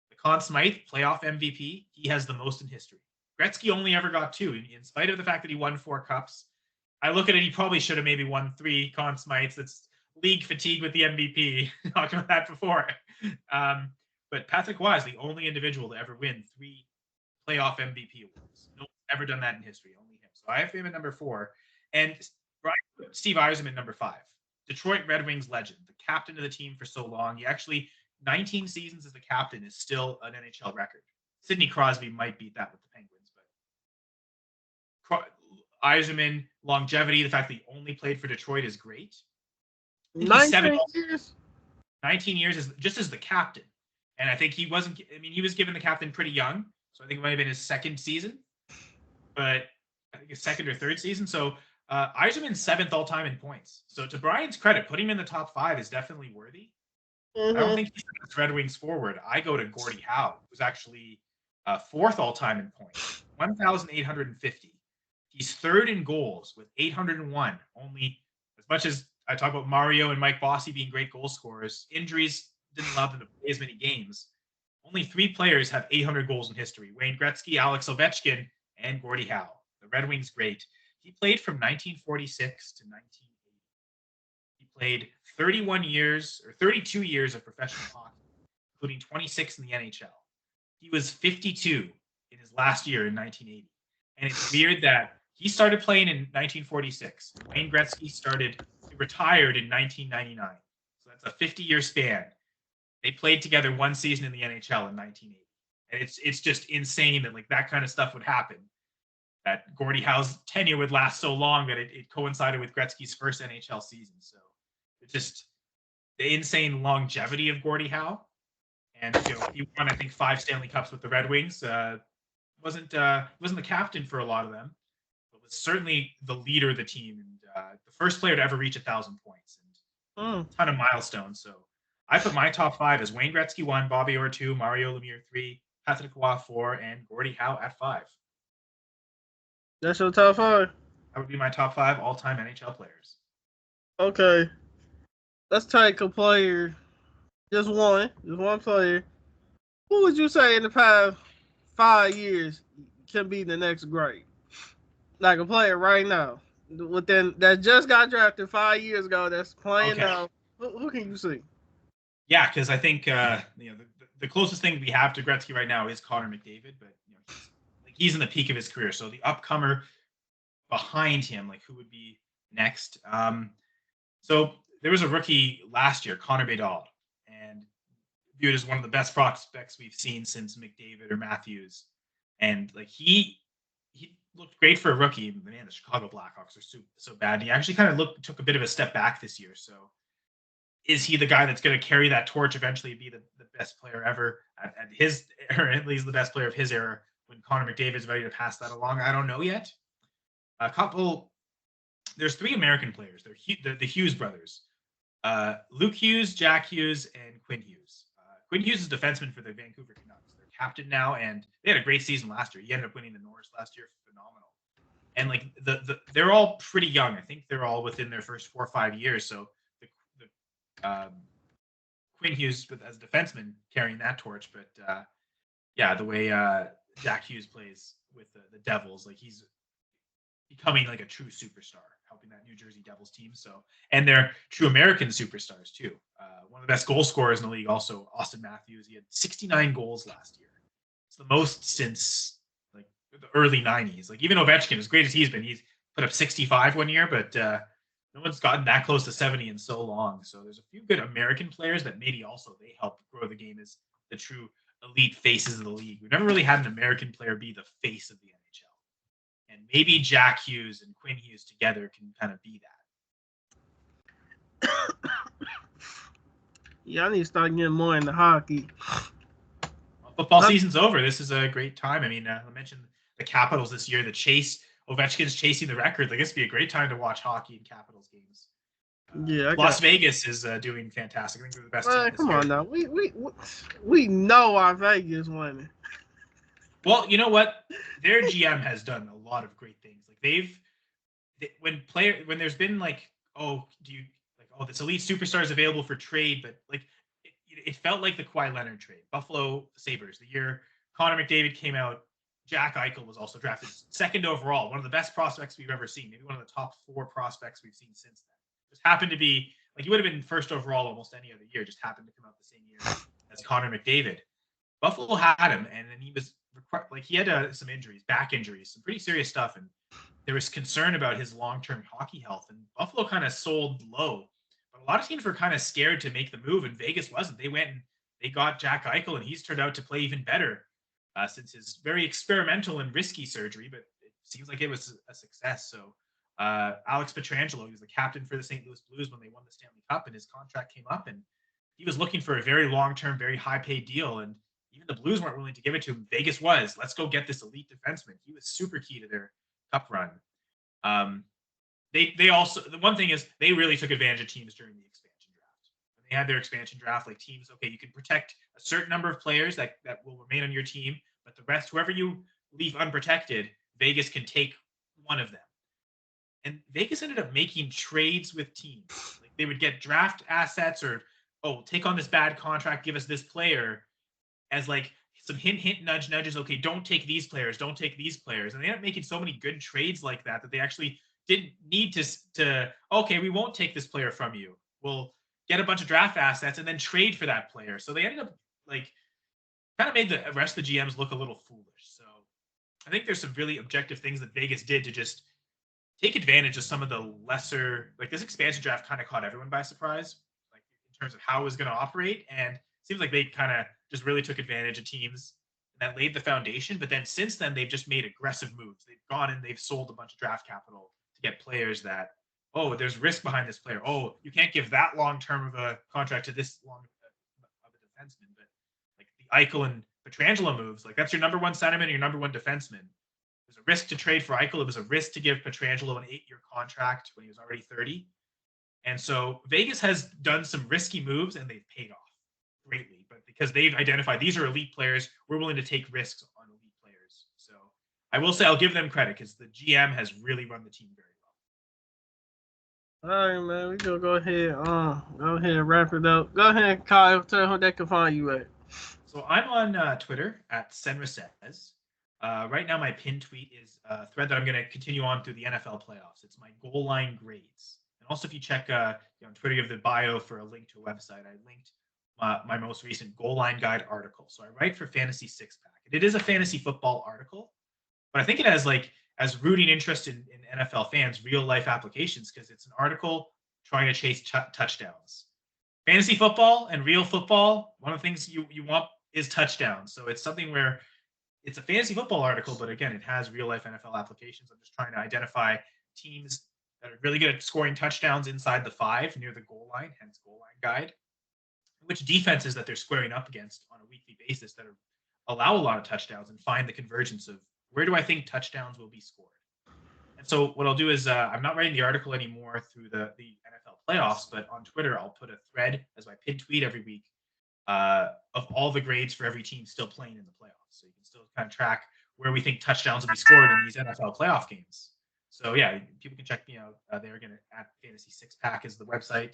The Conn Smythe playoff MVP, he has the most in history. Gretzky only ever got 2, in spite of the fact that he won 4 cups. I look at it, he probably should have maybe won 3 Conn Smythes. That's league fatigue with the MVP. Talked about that before. But Patrick Roy is the only individual to ever win 3 playoff MVP awards. No one's ever done that in history, only him. So I have him at number 4. And Steve Yzerman number 5. Detroit Red Wings legend, the captain of the team for so long. He actually, 19 seasons as the captain is still an NHL record. Sidney Crosby might beat that with the Penguins, but Yzerman, longevity, the fact that he only played for Detroit is great. 19 years? 19 years just as the captain. And I think he was given the captain pretty young. So I think it might have been his second season. But I think his second or third season. So Yzerman's 7th all-time in points. So to Brian's credit, putting him in the top 5 is definitely worthy. Mm-hmm. I don't think he's the best Red Wings forward. I go to Gordie Howe, who's actually 4th all-time in points, 1,850. He's 3rd in goals with 801. Only, as much as I talk about Mario and Mike Bossy being great goal scorers, injuries didn't allow them to play as many games. Only 3 players have 800 goals in history: Wayne Gretzky, Alex Ovechkin, and Gordie Howe. The Red Wings great. He played from 1946 to 1980. He played 32 years of professional hockey, including 26 in the NHL. He was 52 in his last year in 1980. And it's weird that he started playing in 1946. Wayne Gretzky retired in 1999. So that's a 50-year span. They played together 1 season in the NHL in 1980. And it's just insane that that kind of stuff would happen. That Gordie Howe's tenure would last so long that it coincided with Gretzky's first NHL season. So it's just the insane longevity of Gordie Howe. And he won, I think, 5 Stanley Cups with the Red Wings. Wasn't the captain for a lot of them, but was certainly the leader of the team and the first player to ever reach 1,000 points and a ton of milestones. So I put my top 5 as Wayne Gretzky 1, Bobby Orr 2, Mario Lemieux 3, Patrick Roy 4, and Gordie Howe at 5. That's your top 5? That would be my top 5 all-time NHL players. Okay. Let's take a player. Just one player. Who would you say in the past 5 years can be the next great? Like a player right now, that just got drafted 5 years ago, that's playing now. Who can you see? Yeah, because I think the closest thing we have to Gretzky right now is Connor McDavid, but he's in the peak of his career. So the upcomer behind him, who would be next? So there was a rookie last year, Connor Bedard, and viewed as one of the best prospects we've seen since McDavid or Matthews. And he looked great for a rookie. Man, the Chicago Blackhawks are so bad. He actually kind of took a bit of a step back this year. So is he the guy that's going to carry that torch eventually, be the best player ever at his, or at least the best player of his era when Connor McDavid's ready to pass that along? I don't know yet. There's 3 American players. They're the Hughes brothers. Luke Hughes, Jack Hughes, and Quinn Hughes. Quinn Hughes is defenseman for the Vancouver Canucks. They're captain now, and they had a great season last year. He ended up winning the Norris last year. Phenomenal. And they're all pretty young. I think they're all within their first 4 or 5 years. So Quinn Hughes as a defenseman carrying that torch. But the way Jack Hughes plays with the Devils, he's becoming a true superstar, helping that New Jersey Devils team. So, and they're true American superstars too. One of the best goal scorers in the league, also Austin Matthews. He had 69 goals last year. It's the most since the early 90s. Even Ovechkin, as great as he's been, he's put up 65 one year, but no one's gotten that close to 70 in so long. So there's a few good American players that maybe also they help grow the game as the true elite faces of the league. We've never really had an American player be the face of the NHL. And maybe Jack Hughes and Quinn Hughes together can kind of be that. Yeah, I need to start getting more into hockey. Well, football season's over. This is a great time. I mentioned the Capitals this year. Ovechkin's chasing the record. This would be a great time to watch hockey and Capitals games. Las Vegas is doing fantastic. I think they're the best team this come year. on now. We know our Vegas winning. Well, you know what? Their GM has done a lot of great things. Like when there's been like, oh, this elite superstar is available for trade, but like it felt like the Kawhi Leonard trade. Buffalo Sabres, the year Connor McDavid came out, Jack Eichel was also drafted second overall, one of the best prospects we've ever seen, maybe one of the top 4 prospects we've seen since then. Just happened to be like he would have been first overall almost any other year, just happened to come out the same year as Connor McDavid. Buffalo had him, and then he was like he had some injuries, back injuries, some pretty serious stuff, and there was concern about his long-term hockey health. And Buffalo kind of sold low, but a lot of teams were kind of scared to make the move, and Vegas wasn't. They went and they got Jack Eichel, and he's turned out to play even better since his very experimental and risky surgery, but it seems like it was a success. So Alex Pietrangelo, he was the captain for the St. Louis Blues when they won the Stanley Cup, and his contract came up, and he was looking for a very long-term, very high-paid deal, and even the Blues weren't willing to give it to him. Vegas was. Let's go get this elite defenseman. He was super key to their Cup run. They also, the one thing is they really took advantage of teams during the expansion draft. When they had their expansion draft, like teams, okay, you can protect a certain number of players that will remain on your team, but the rest, whoever you leave unprotected, Vegas can take one of them. And Vegas ended up making trades with teams. Like they would get draft assets or, oh, take on this bad contract, give us this player as like some hint, nudge, nudges. Okay, don't take these players, don't take these players. And they ended up making so many good trades like that they actually didn't need to okay, we won't take this player from you. We'll get a bunch of draft assets and then trade for that player. So they ended up like kind of made the rest of the GMs look a little foolish. So I think there's some really objective things that Vegas did to just take advantage of some of the lesser, like this expansion draft kind of caught everyone by surprise, like in terms of how it was going to operate. And it seems like they kind of just really took advantage of teams that laid the foundation. But then since then, they've just made aggressive moves. They've gone and they've sold a bunch of draft capital to get players that, oh, there's risk behind this player. Oh, you can't give that long term of a contract to this long of a defenseman. But like the Eichel and Pietrangelo moves, like that's your number one centerman and your number one defenseman. It was a risk to trade for Eichel. It was a risk to give Pietrangelo an 8-year contract when he was already 30. And so Vegas has done some risky moves and they've paid off greatly. But because they've identified these are elite players, we're willing to take risks on elite players. So I will say I'll give them credit because the GM has really run the team very well. All right, man. We gonna go ahead and wrap it up. Go ahead, Kyle. Tell who they can find you at. So I'm on Twitter at Senra right now, my pinned tweet is a thread that I'm going to continue on through the NFL playoffs. It's my goal line grades. And also, if you check on Twitter, you have the bio for a link to a website. I linked my most recent goal line guide article. So I write for Fantasy Six Pack. It is a fantasy football article, but I think it has as rooting interest in NFL fans, real life applications, because it's an article trying to chase touchdowns. Fantasy football and real football, one of the things you want is touchdowns. So it's something where it's a fantasy football article, but again, it has real life NFL applications. I'm just trying to identify teams that are really good at scoring touchdowns inside the 5 near the goal line, hence goal line guide. Which defenses that they're squaring up against on a weekly basis that allow a lot of touchdowns and find the convergence of where do I think touchdowns will be scored. And so what I'll do is I'm not writing the article anymore through the NFL playoffs, but on Twitter, I'll put a thread as my pinned tweet every week of all the grades for every team still playing in the playoffs. So you can still kind of track where we think touchdowns will be scored in these NFL playoff games. So yeah, people can check me out. They're going to at Fantasy Six Pack is the website.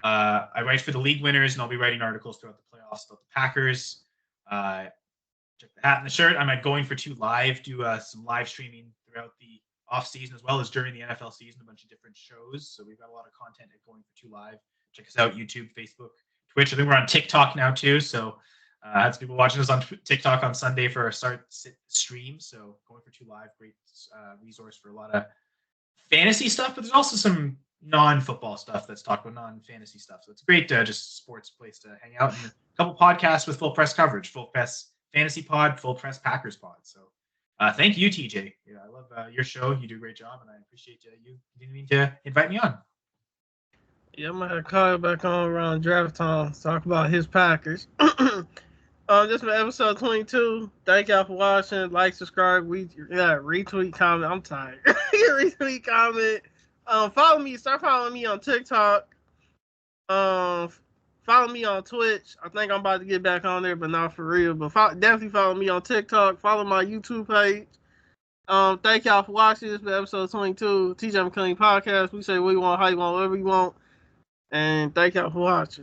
I write for the league winners, and I'll be writing articles throughout the playoffs about the Packers. Check the hat and the shirt. I'm at Going for Two Live, do some live streaming throughout the off season as well as during the NFL season, a bunch of different shows. So we've got a lot of content at Going for Two Live. Check us out, YouTube, Facebook, Twitch. I think we're on TikTok now too. So I had people watching us on TikTok on Sunday for our sit stream. So Going for Two Live, great resource for a lot of fantasy stuff, but there's also some non-football stuff that's talked about non-fantasy stuff. So it's a great just sports place to hang out, and a couple podcasts with full press coverage, full press fantasy pod, full press Packers pod. So thank you, TJ. Yeah, I love your show. You do a great job, and I appreciate you continuing to invite me on. Yeah, I'm gonna call you back on around draft time to talk about his Packers. This is episode 22. Thank y'all for watching. Like, subscribe, retweet, comment. I'm tired. Retweet, comment. Follow me. Start following me on TikTok. Follow me on Twitch. I think I'm about to get back on there, but not for real. But definitely follow me on TikTok. Follow my YouTube page. Thank y'all for watching. This was episode 22, TJ McKinley podcast. We say what you want, how you want, whatever you want. And thank y'all for watching.